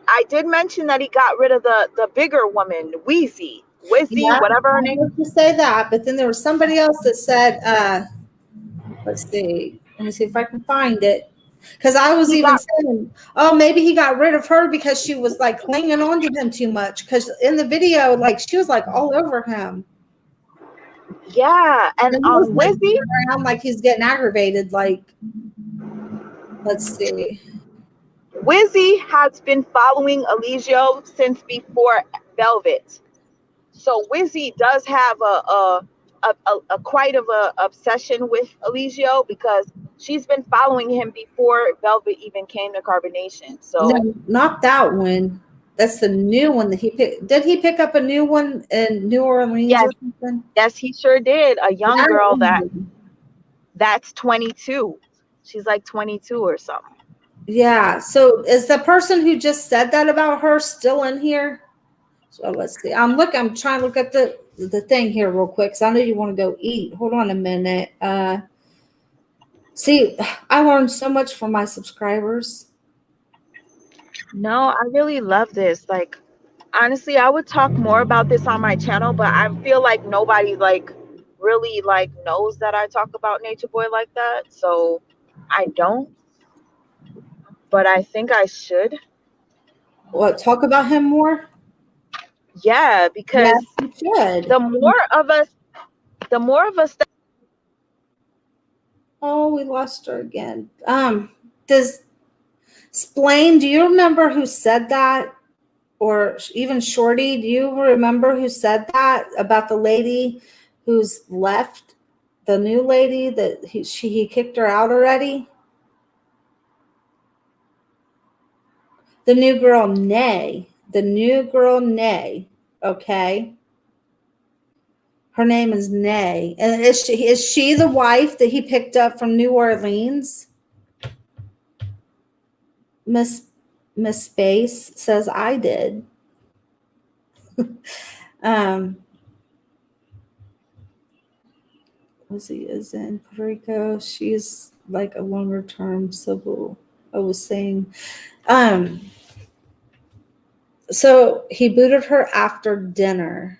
I did mention that he got rid of the bigger woman, Wheezy, yeah, whatever her I name. heard you say that, but then there was somebody else that said, let's see. Let me see if I can find it. Because I was He even got, saying, oh, maybe he got rid of her because she was like clinging on to him too much. Because in the video, like she was like all over him. yeah, and And he was like Wizzy, around like he's getting aggravated. Like, let's see. Wizzy has been following Eligio since before Velvet. So Wizzy does have a quite of a obsession with Eligio because she's been following him before Velvet even came to Carbonation. So No, not that one. That's the new one that he picked. Did he pick up a new one in New Orleans yes, or something? yes, he sure did. A young That girl one. that's 22. She's like 22 or something. Yeah. So is the person who just said that about her still in here? So let's see. I'm trying to look at the thing here real quick. Cause I know you want to go eat. Hold on a minute. See, I learned so much from my subscribers. No, I really love this. Like, honestly, I would talk more about this on my channel, but I feel like nobody like really like knows that I talk about Nature Boy like that. So I don't, but I think I should. What, talk about him more? Yeah, Yes, because you should. the more of us that, Oh, we lost her again. Does Splain, do you remember who said that? Or even Shorty, do you remember who said that about the lady who's left? The new lady that he kicked her out already? The new girl, Nay. The new girl, Nay. Okay. Her name is Nay. And is she the wife that he picked up from New Orleans? Miss Space says I did. Lizzie is in Puerto Rico. She's like a longer term civil. I was saying. So he booted her after dinner.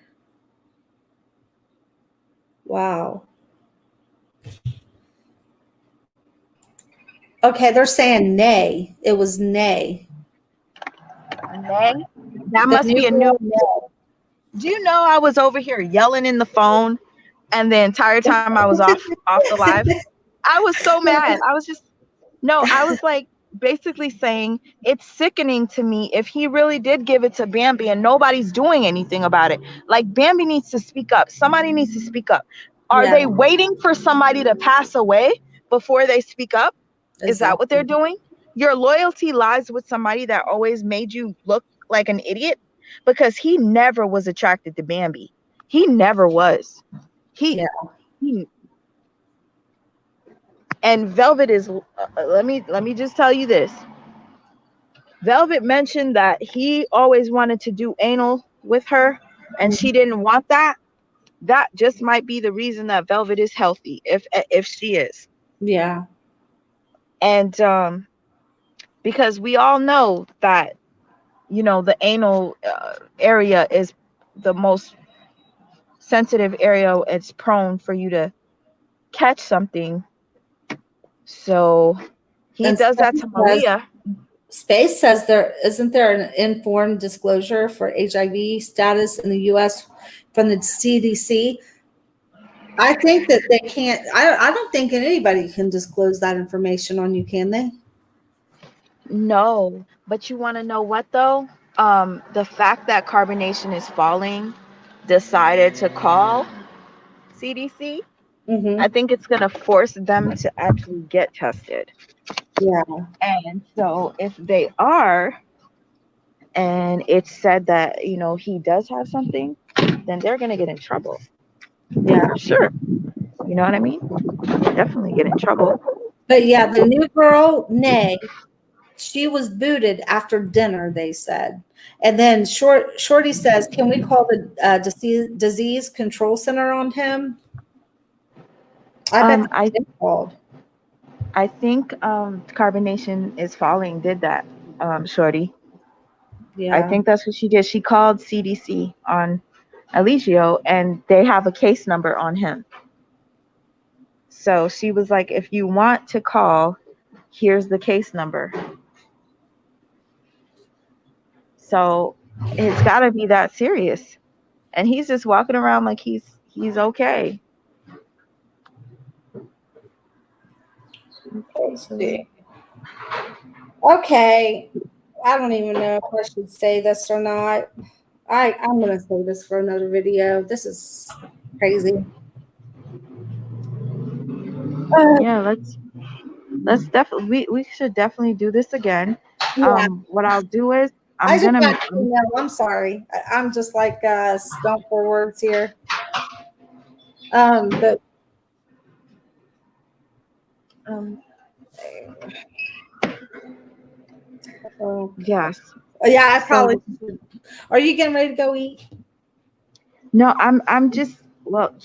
Wow. Okay, they're saying nay. It was nay. Nay? That The must be a new. girl, nay. Do you know I was over here yelling in the phone, and the entire time I was off the live? I was so mad. I was like basically saying it's sickening to me if he really did give it to Bambi and nobody's doing anything about it. Like, Bambi needs to speak up. Somebody needs to speak up. Are Yeah. they waiting for somebody to pass away before they speak up? Is that what they're doing? Your loyalty lies with somebody that always made you look like an idiot, because he never was attracted to Bambi. He never was. He and Velvet is let me just tell you this. Velvet mentioned that he always wanted to do anal with her and she didn't want that. That just might be the reason that Velvet is healthy, if she is. Yeah. And because we all know that, you know, the anal area is the most sensitive area. It's prone for you to catch something. So he does that to Malia. Space says there isn't there an informed disclosure for HIV status in the U.S. from the CDC. I think that they can't. I don't think anybody can disclose that information on you, can they? No, but you want to know what though? The fact that carbonation is falling decided to call CDC. Mm-hmm. I think it's going to force them to actually get tested. Yeah. And so if they are, and it's said that, you know, he does have something, then they're going to get in trouble. Yeah. Sure. You know what I mean? Definitely get in trouble. But yeah, the new girl, Nay, she was booted after dinner, they said. And then Shorty says, can we call the disease control center on him? I bet they called. I think carbonation is falling did that, Shorty. Yeah. I think that's what she did. She called CDC on Eligio and they have a case number on him. So she was like, if you want to call, here's the case number. So it's got to be that serious. And he's just walking around like he's okay. Okay. I don't even know if I should say this or not. I'm going to say this for another video. This is crazy. Yeah, let's definitely we should definitely do this again. Yeah. What I'll do is I'm sorry. I'm just like stumped for words here. But yes. Yeah, I probably should. Are you getting ready to go eat? No, I'm just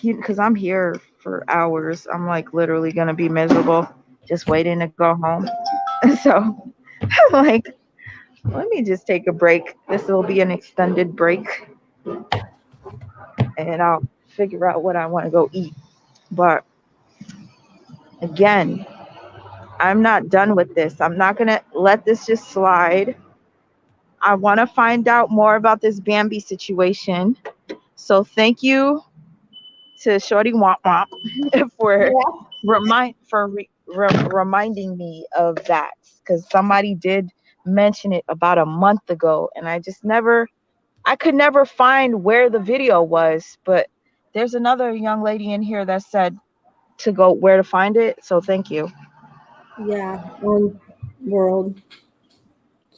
because I'm here for hours. I'm like literally gonna be miserable, just waiting to go home. So I'm like, let me just take a break. This will be an extended break, and I'll figure out what I want to go eat. But again, I'm not done with this. I'm not gonna let this just slide. I want to find out more about this Bambi situation. So thank you to Shorty Womp Womp for reminding me of that, because somebody did mention it about a month ago and I could never find where the video was, but there's another young lady in here that said to go where to find it. So thank you. Yeah, on World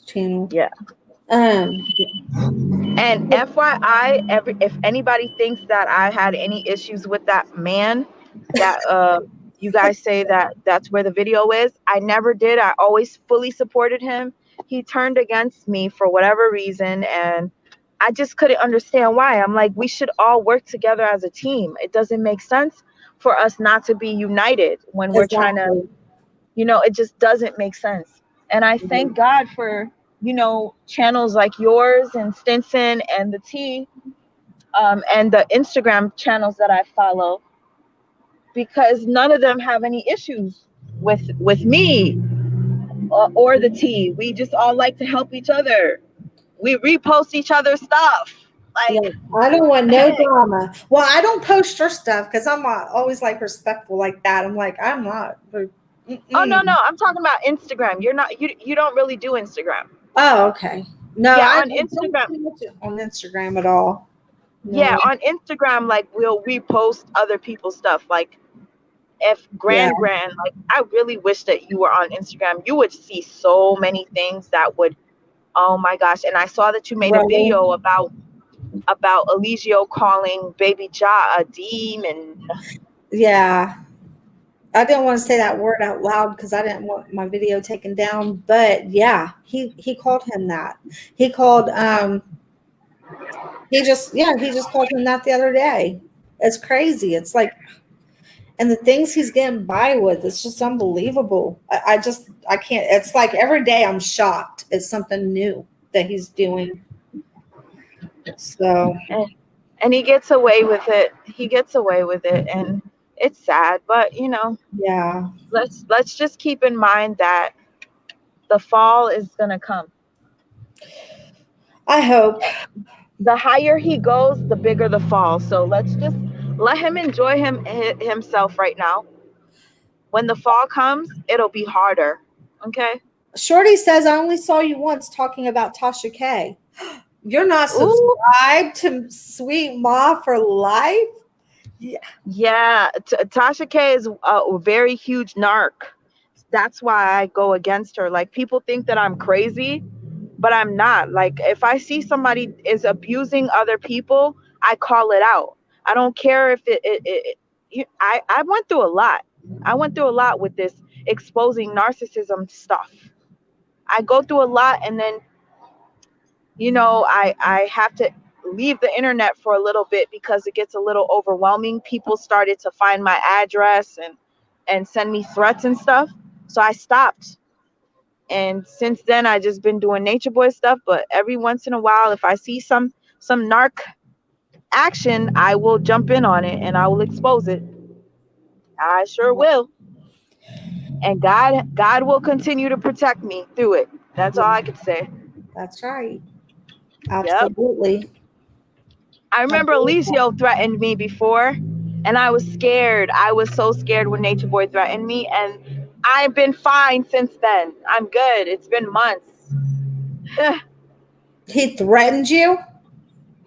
Channel. Yeah. Um, And FYI, if anybody thinks that I had any issues with that man, that you guys say that that's where the video is, I never did. I always fully supported him. He turned against me for whatever reason, and I just couldn't understand why. I'm like, we should all work together as a team. It doesn't make sense for us not to be united when we're trying to, exactly. it just doesn't make sense. And I thank God for, channels like yours and Stinson and the T, and the Instagram channels that I follow, because none of them have any issues with me or the T. We just all like to help each other. We repost each other's stuff. Yeah, Like, I don't want no hey. drama. Well, I don't post your stuff because I'm always like respectful like that. I'm like, I'm not. Oh no, I'm talking about Instagram. You're not, you don't really do Instagram. Oh, okay. No, Yeah, I on don't Instagram. see much on Instagram at all. Yeah, No. on Instagram, like, we'll repost other people's stuff. Like, if Yeah. like, I really wish that you were on Instagram. You would see so many things that would, oh my gosh. And I saw that you made a Really? video about Eligio calling baby Ja a demon. Yeah. I didn't want to say that word out loud because I didn't want my video taken down. But yeah, he called him that. He called he just called him that the other day. It's crazy. It's like, and the things he's getting by with, it's just unbelievable. I can't. It's like every day I'm shocked. It's something new that he's doing. So And he gets away with it. And it's sad, but yeah, let's just keep in mind that the fall is gonna come. I hope. The higher he goes, the bigger the fall. So let's just let him enjoy himself right now. When the fall comes, it'll be harder. Okay. Shorty says I only saw you once talking about Tasha K. You're not Ooh. subscribed to Sweet Ma for life? Yeah. Tasha K is a very huge narc. That's why I go against her. Like, people think that I'm crazy, but I'm not. Like, if I see somebody is abusing other people, I call it out. I don't care if I went through a lot. I went through a lot with this exposing narcissism stuff. I go through a lot, and then I have to leave the internet for a little bit because it gets a little overwhelming. People started to find my address and send me threats and stuff. So I stopped. And since then I just been doing nature boy stuff, but every once in a while, if I see some narc action, I will jump in on it and I will expose it. I sure will. And God will continue to protect me through it. That's all I could say. That's right. Yep. Absolutely. I remember Alicio threatened me before, and I was scared. I was so scared when Nature Boy threatened me, and I've been fine since then. I'm good. It's been months. He threatened you?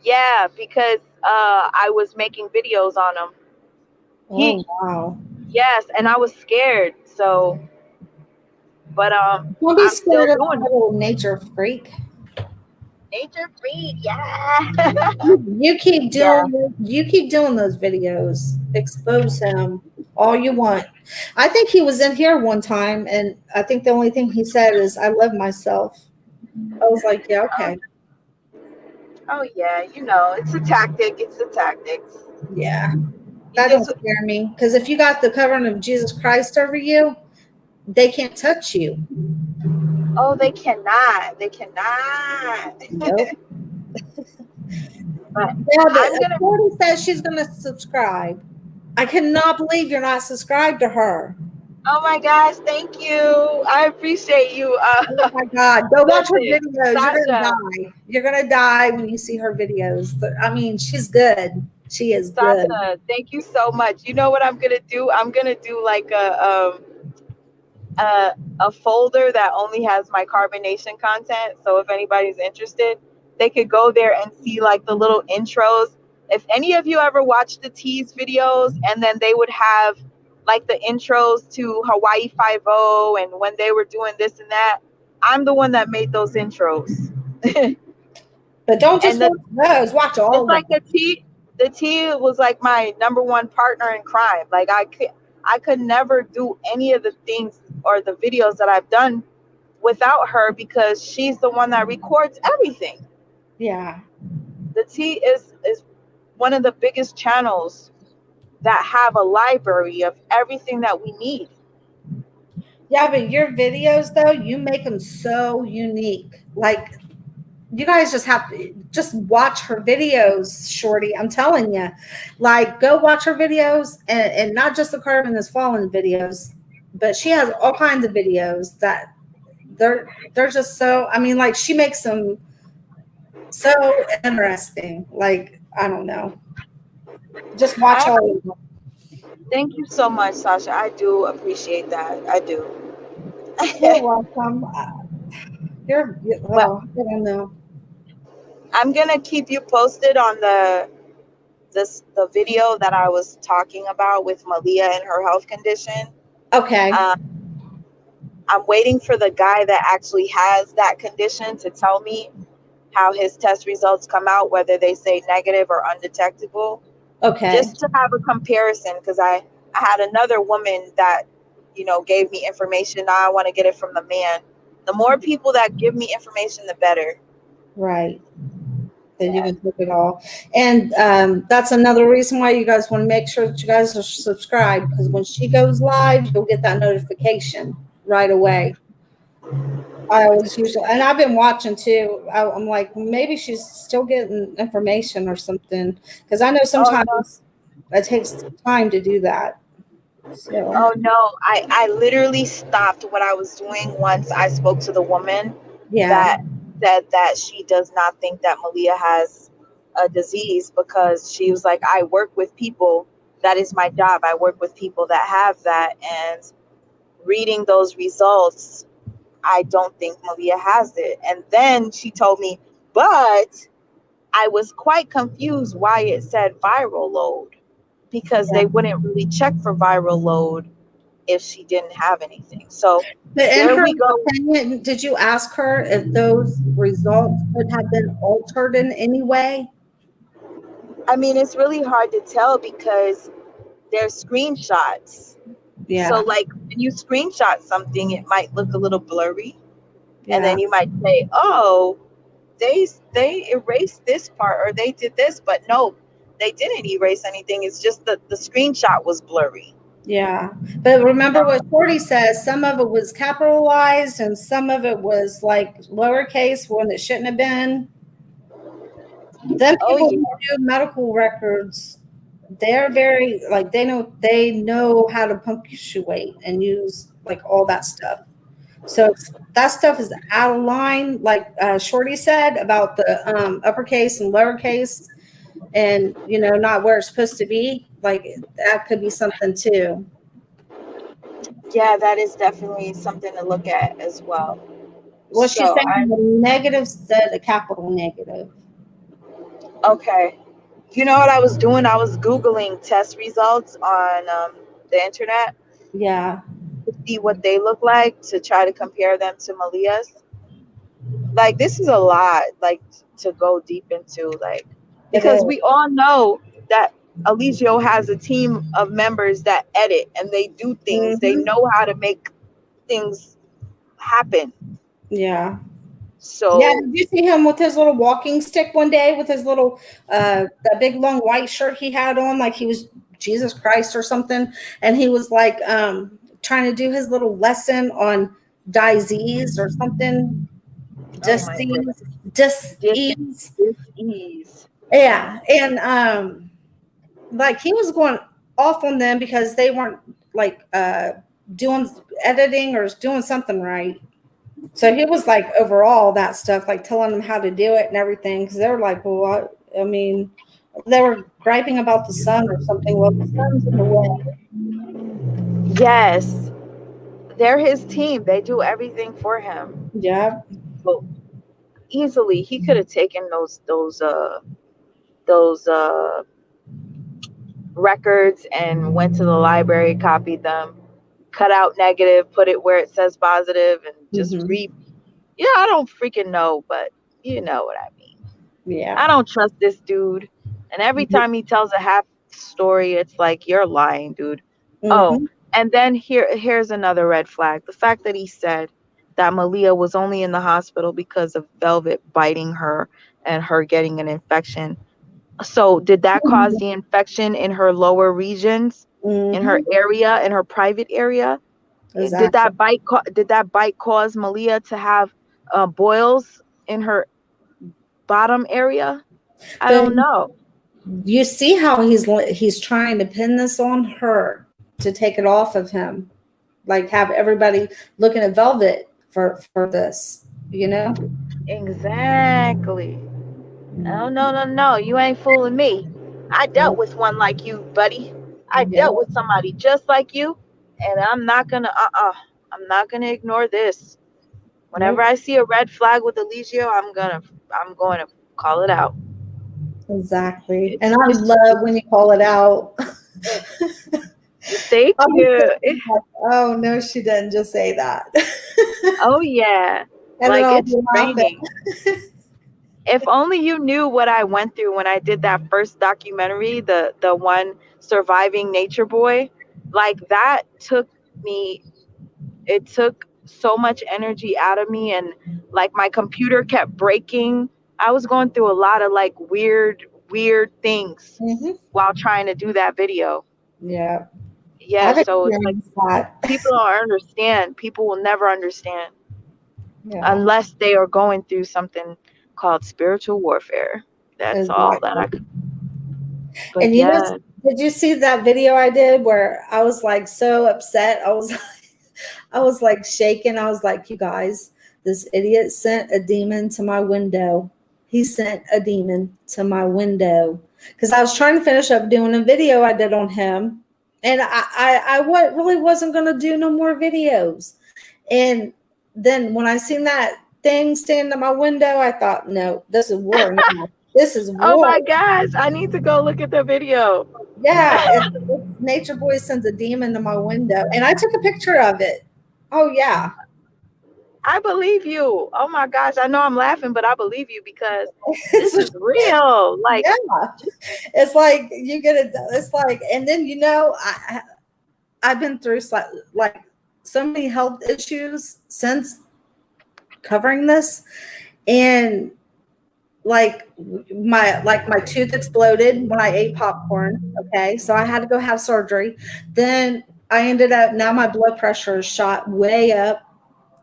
Yeah, because I was making videos on him. Oh wow. Yes, and I was scared. So, but Don't be I'm still scared of doing a little nature freak. nature free. Yeah. You keep Yeah. doing those videos. Expose him all you want. I think he was in here one time and I think the only thing he said is I love myself. I was like, yeah, okay. Oh yeah, it's a tactic. It's the tactics. Yeah. That don't scare me. Because if you got the covering of Jesus Christ over you, they can't touch you. Oh, they cannot. They cannot. Nope. But yeah, Jordan says she's gonna subscribe. I cannot believe you're not subscribed to her. Oh my gosh, thank you. I appreciate you. Oh my God. Go watch her videos. Sasha. You're gonna die. You're gonna die when you see her videos. But I mean, she's good. She is Sasha, good. thank you so much. You know what I'm gonna do? I'm gonna do like a folder that only has my carbonation content. So if anybody's interested, they could go there and see like the little intros. If any of you ever watched the Tease videos, and then they would have like the intros to Hawaii 5-0 and when they were doing this and that, I'm the one that made those intros. But don't just And watch those. Watch all it's of like them. the T was like my number one partner in crime. Like I could never do any of the things or the videos that I've done without her, because she's the one that records everything. Yeah. The T is one of the biggest channels that have a library of everything that we need. Yeah, but your videos though, you make them so unique. Like you guys just have to just watch her videos, Shorty. I'm telling you, like go watch her videos, and not just the Carmen has fallen videos, but she has all kinds of videos that they're just so. I mean, like she makes them so interesting. Like I don't know, just watch I all of them. Thank you so much, Sasha. I do appreciate that. I do. You're welcome. But Oh, I don't know. I'm gonna keep you posted on the video that I was talking about with Malia and her health condition. Okay, I'm waiting for the guy that actually has that condition to tell me how his test results come out, whether they say negative or undetectable, okay, just to have a comparison. Because I had another woman that, gave me information. Now I want to get it from the man. The more people that give me information, the better. right. Then you Yeah. can click it all. And that's another reason why you guys want to make sure that you guys are subscribed, because when she goes live, you'll get that notification right away. I always usually, and I've been watching too. I'm like, maybe she's still getting information or something, because I know Oh no. sometimes it takes time to do that. So, Oh no. I literally stopped what I was doing once I spoke to the woman yeah, that said that she does not think that Malia has a disease, because she was like, I work with people. That is my job. I work with people that have that. And reading those results, I don't think Malia has it. And then she told me, but I was quite confused why it said viral load, because yeah. they wouldn't really check for viral load if she didn't have anything. So But in there her we go. opinion, did you ask her if those results could have been altered in any way? I mean, it's really hard to tell because they're screenshots. So, Yeah, like, when you screenshot something, it might look a little blurry. And yeah. then you might say, oh, they erased this part, or they did this, but no, they didn't erase anything. It's just that the screenshot was blurry. Yeah. But You remember know? what Shorty says, some of it was capitalized and some of it was like lowercase when it shouldn't have been. Then Oh people yeah. who do medical records, they're very like they know how to punctuate and use like all that stuff. So that stuff is out of line, like Shorty said about the uppercase and lowercase, and not where it's supposed to be. Like that could be something too. Yeah, that is definitely something to look at as well. Well, she's So saying the negative instead of capital negative. okay. You know what I was doing? I was Googling test results on the internet Yeah, to see what they look like, to try to compare them to Malia's. Like, this is a lot, like, to go deep into, like, it because is. we all know that Eligio has a team of members that edit and they do things. They Hmm. know how to make things happen. Yeah. Yeah, So, did you see him with his little walking stick one day with his little that big long white shirt he had on, like he was Jesus Christ or something, and he was like trying to do his little lesson on disease or something, oh my disease, goodness, disease. this ease. Yeah, and like he was going off on them because they weren't like doing editing or doing something right. So he was like overall that stuff, like telling them how to do it and everything, because they were like, well, I mean, they were griping about the sun or something. Well, the sun's in the way. Yes, they're his team. They do everything for him. Yeah, So easily, he could have taken those records and went to the library, copied them, cut out negative, put it where it says positive, and just hmm read. Yeah, I don't freaking know, but You know what I mean. Yeah. I don't trust this dude. And every time he tells a half story, it's like, you're lying, dude. Oh, Mm-hmm. and then here's another red flag. The fact that he said that Malia was only in the hospital because of Velvet biting her and her getting an infection. So did that cause the infection in her lower regions, in her Mm-hmm. area, in her private area? Did Exactly. that bite cause Malia to have boils in her bottom area? I But don't know. you see how he's trying to pin this on her to take it off of him, like have everybody looking at Velvet for this, you know? Exactly. Oh, no, no, no. You ain't fooling me. I dealt with one like you, buddy. I Yeah. dealt with somebody just like you, and I'm not gonna, I'm not gonna ignore this. Whenever Nope. I see a red flag with Eligio, I'm going to call it out. Exactly. And It's, I it's, love when it's you call it out. thank I'll be you. sitting like, oh no, she didn't just say that. Oh yeah, And then like I'll be it's laughing. raining. If only you knew what I went through when I did that first documentary, the one Surviving Nature Boy. Like that took me, it took so much energy out of me, and like my computer kept breaking. I was going through a lot of like weird things Hmm. while trying to do that video. Yeah. Yeah, I've so it's like experienced that. people don't understand. People will never understand Yeah. unless they are going through something called spiritual warfare. That's all that I Exactly. could. But And you know, yeah, did you see that video I did where I was like so upset? I was I was like shaking. I was like, you guys, this idiot sent a demon to my window. He sent a demon to my window because I was trying to finish up doing a video I did on him. And really wasn't going to do no more videos. And then when I seen that thing standing at my window, I thought, no, this is war now. This is oh war. my gosh, I need to go look at the video. Yeah, it's Nature Boy sends a demon to my window, and I took a picture of it. Oh yeah, I believe you. Oh my gosh, I know I'm laughing, but I believe you because it's this is real. Like, yeah. It's like you get it. It's like, and then I've been through like so many health issues since covering this, and my tooth exploded when I ate popcorn. Okay, so I had to go have surgery. Then I ended up now my blood pressure is shot way up.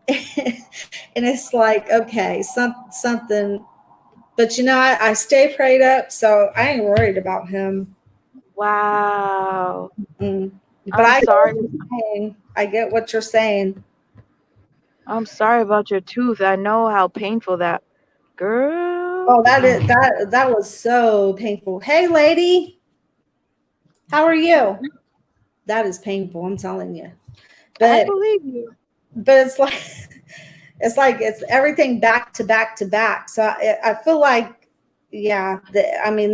And it's like, okay, something, but I stay prayed up, so I ain't worried about him. wow. Mm. But I'm I get sorry. what you're saying. I get what you're saying. I'm sorry about your tooth. I know how painful that girl. Oh, that was so painful. Hey, lady, how are you? That is painful. I'm telling you. I But believe you. it's like it's everything back to back to back. So I feel like, yeah. I mean,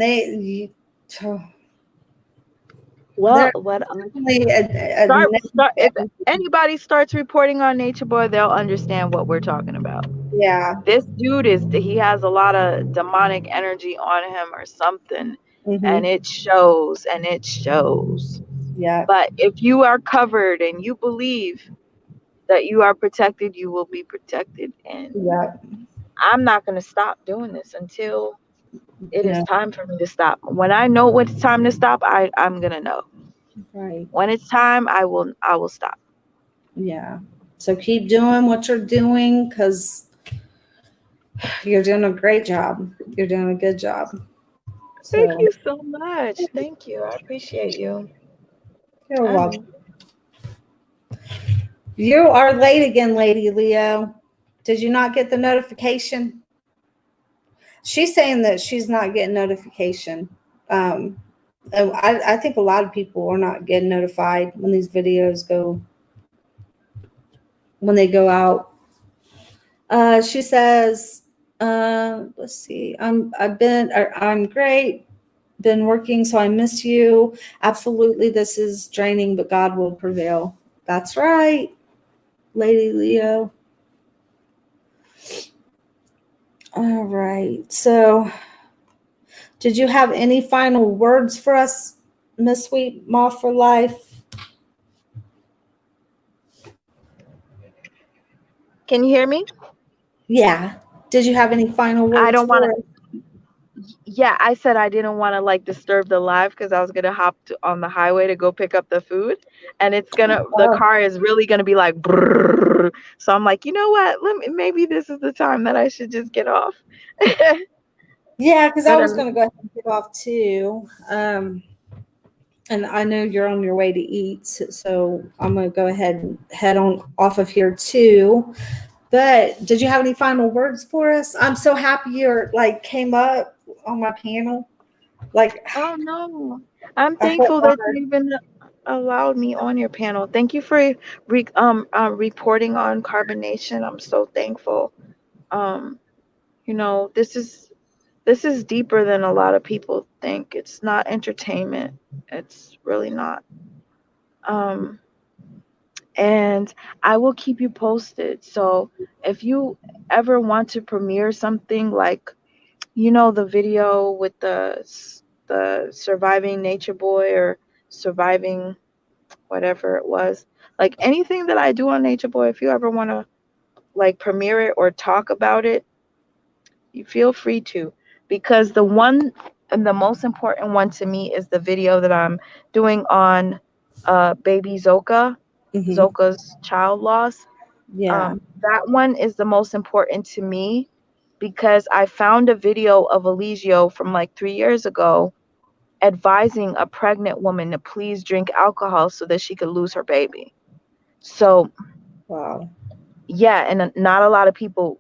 Well, they're what definitely start if anybody starts reporting on Nature Boy, they'll understand what we're talking about. yeah. This dude he has a lot of demonic energy on him or something, and Mm-hmm. it shows. Yeah. But if you are covered and you believe that you are protected, you will be protected. And Yeah. I'm not going to stop doing this until it is No. time for me to stop. When I know when it's time to stop, I'm going to know. Right. When it's time, I will stop. Yeah. So keep doing what you're doing because you're doing a great job. You're doing a good job. Thank So you so much. Thank you. I appreciate you. you're welcome. You are late again, Lady Leo. Did you not get the notification? She's saying that she's not getting notification. I think a lot of people are not getting notified when these videos when they go out. She says, let's see, I'm great. Been working, so I miss you. Absolutely, this is draining, but God will prevail. That's right, Lady Leo. All right. So, did you have any final words for us, Miss Sweet Moth for Life? Can you hear me? Yeah. Did you have any final I words don't want for to. us? Yeah, I said I didn't want to like disturb the live because I was gonna on the highway to go pick up the food, and the Oh, car is really gonna be like, brrrr. So I'm like, you know what? Maybe this is the time that I should just get off. yeah, because I But was going to go ahead and get off too. And I know you're on your way to eat, so I'm going to go ahead and head on off of here too. But did you have any final words for us? I'm so happy you're like came up on my panel. Like, oh no, I'm I feel thankful that honored. you even allowed me on your panel. Thank you for reporting on carbonation. I'm so thankful. Um, this is deeper than a lot of people think. It's not entertainment. It's really not. Um, and I will keep you posted. So if you ever want to premiere something like, the video with the surviving nature boy or surviving whatever it was, like anything that I do on Nature Boy, if you ever want to like premiere it or talk about it, you feel free to, because the one and the most important one to me is the video that I'm doing on baby Mm-hmm. Zoka's child loss. Yeah. That one is the most important to me because I found a video of Eligio from like 3 years ago advising a pregnant woman to please drink alcohol so that she could lose her baby. So Wow. yeah, and not a lot of people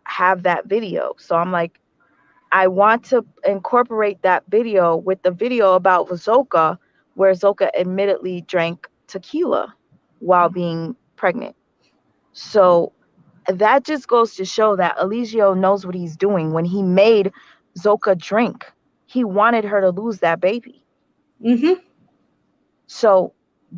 have that video. So I'm like, I want to incorporate that video with the video about Zoka, where Zoka admittedly drank tequila while being pregnant. So that just goes to show that Eligio knows what he's doing. When he made Zoka drink, he wanted her to lose that baby. Mm-hmm. So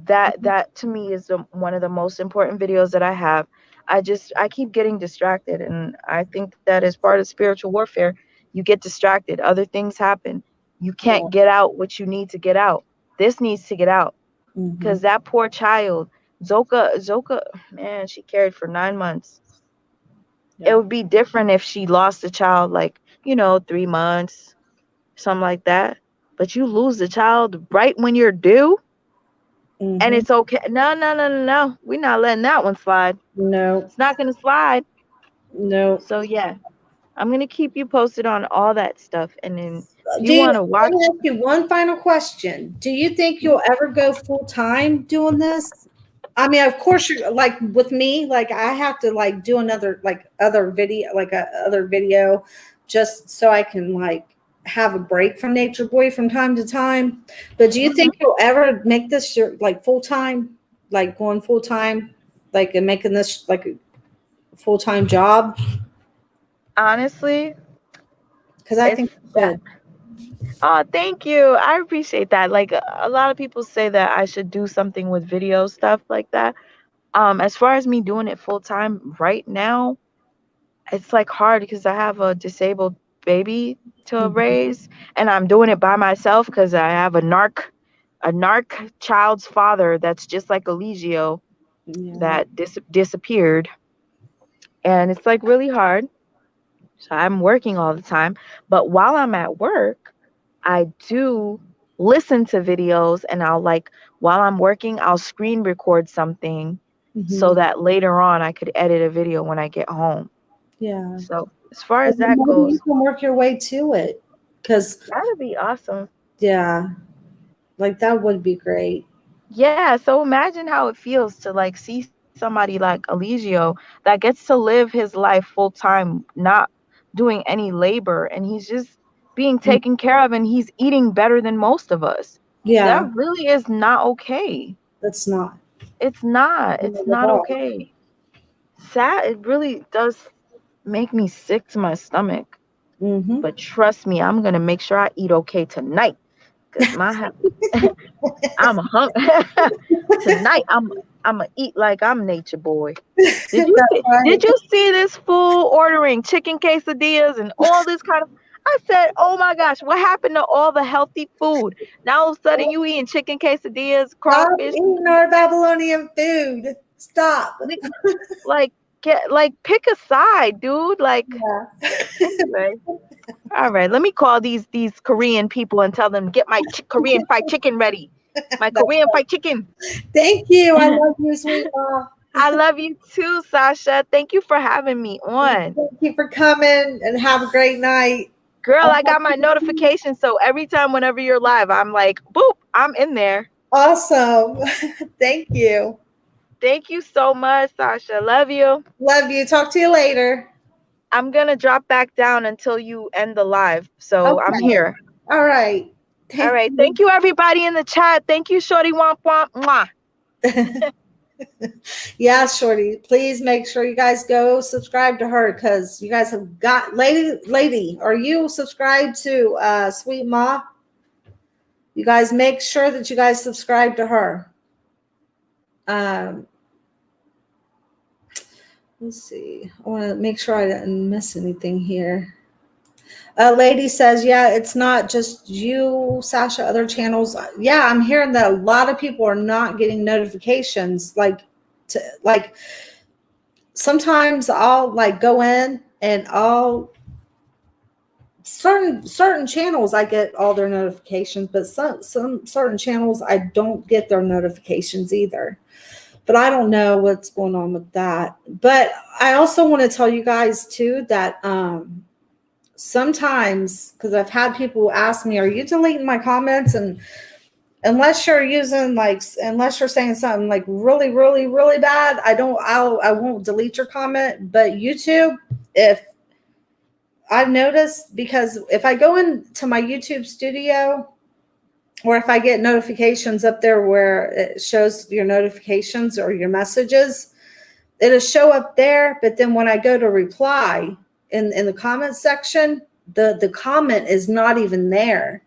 that to me is one of the most important videos that I have. I keep getting distracted, and I think that as part of spiritual warfare, you get distracted. Other things happen. You Yeah. can't get out what you need to get out. This needs to get out Mm-hmm. because that poor child, Zoka, man, she carried for 9 months. It Yeah. would be different if she lost the child like 3 months, something like that. But you lose the child right when you're due. And Mm-hmm. it's okay. No, no, no, no, no. We're not letting that one slide. No. It's not going to slide. No. So, yeah, I'm going to keep you posted on all that stuff. And then if Do you you, want to let watch, me ask you one final question. Do you think you'll ever go full time doing this? I mean, of course, you're like with me, like I have to like do another like other video, like a other video, just so I can like have a break from Nature Boy from time to time. But do you Mhm. think you'll ever make this your like full time, like going full time, like and making this like a full time job? Honestly, Because I if think you that, should. oh, thank you. I appreciate that. Like a lot of people say that I should do something with video stuff like that. As far as me doing it full time right now, it's like hard because I have a disabled baby to Mhm. raise, and I'm doing it by myself because I have a narc child's father that's just like Eligio Yeah. that disappeared, and it's like really hard. So I'm working all the time, but while I'm at work, I do listen to videos, and I'll like while I'm working, I'll screen record something so Mhm. that later on I could edit a video when I get home. Yeah. So as far And as then that maybe you goes, can work your way to it. Because, that'd be awesome. yeah, like that would be great. Yeah, so imagine how it feels to like see somebody like Eligio that gets to live his life full time, not doing any labor, and he's just being Mm. taken care of, and he's eating better than most of us. That Yeah, really is not okay. that's not. It's not. Not It's at not all. okay. Sad. It really does make me sick to my stomach. Mm-hmm. But trust me, I'm gonna make sure I eat okay tonight, cause I'm hung tonight. I'ma eat like I'm nature boy. That's right. Did you see this fool ordering chicken quesadillas and all this kind of? I said, oh my gosh, what happened to all the healthy food? Now all of a sudden you eating chicken quesadillas, Stop crawfish. eating our Babylonian food. Stop. Like pick a side, dude. Like Yeah. anyway. All right, let me call these Korean people and tell them get my Korean fried chicken ready. My Korean fried chicken. Thank you. I love you, sweet mom. I love you too, Sasha. Thank you for having me on. Thank you for coming and have a great night. Girl, I got my notification, so every time whenever you're live, I'm like, boop, I'm in there. Awesome. Thank you. Thank you so much, Sasha. Love you. Love you. Talk to you later. I'm going to drop back down until you end the live. So Okay. I'm here. All right. All right. Thank you, everybody in the chat. Thank you, Shorty Womp Womp. Mwah. Yeah, Shorty. Please make sure you guys go subscribe to her because you guys have got lady. Are you subscribed to Sweet Ma? You guys make sure that you guys subscribe to her. Let's see. I want to make sure I didn't miss anything here. A lady says, yeah, it's not just you, Sasha, other channels. Yeah, I'm hearing that a lot of people are not getting notifications. Like sometimes I'll like go in and I'll certain channels I get all their notifications, but some certain channels I don't get their notifications either. But I don't know what's going on with that. But I also want to tell you guys too that sometimes, because I've had people ask me, are you deleting my comments? And unless you're unless you're saying something like really, really, really bad, I won't delete your comment. But YouTube, if I've noticed, because if I go into my YouTube studio, or if I get notifications up there where it shows your notifications or your messages, it'll show up there. But then when I go to reply in the comment section, the comment is not even there.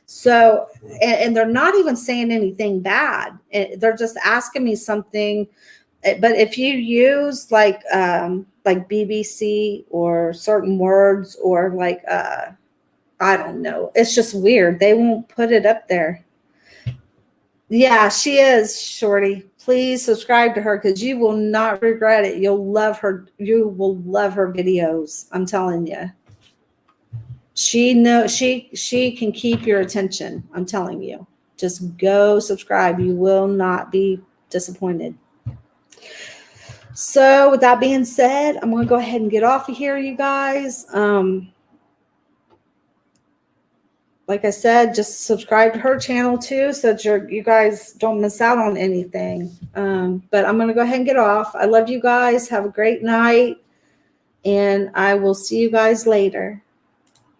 So, and they're not even saying anything bad. They're just asking me something. But if you use like BBC or certain words or like, I don't know. It's just weird. They won't put it up there. Yeah, she is, Shorty. Please subscribe to her because you will not regret it. You'll love her. You will love her videos. I'm telling you. She can keep your attention. I'm telling you. Just go subscribe. You will not be disappointed. So with that being said, I'm going to go ahead and get off of here, you guys. Like I said, just subscribe to her channel too, so that you guys don't miss out on anything. But I'm going to go ahead and get off. I love you guys. Have a great night. And I will see you guys later.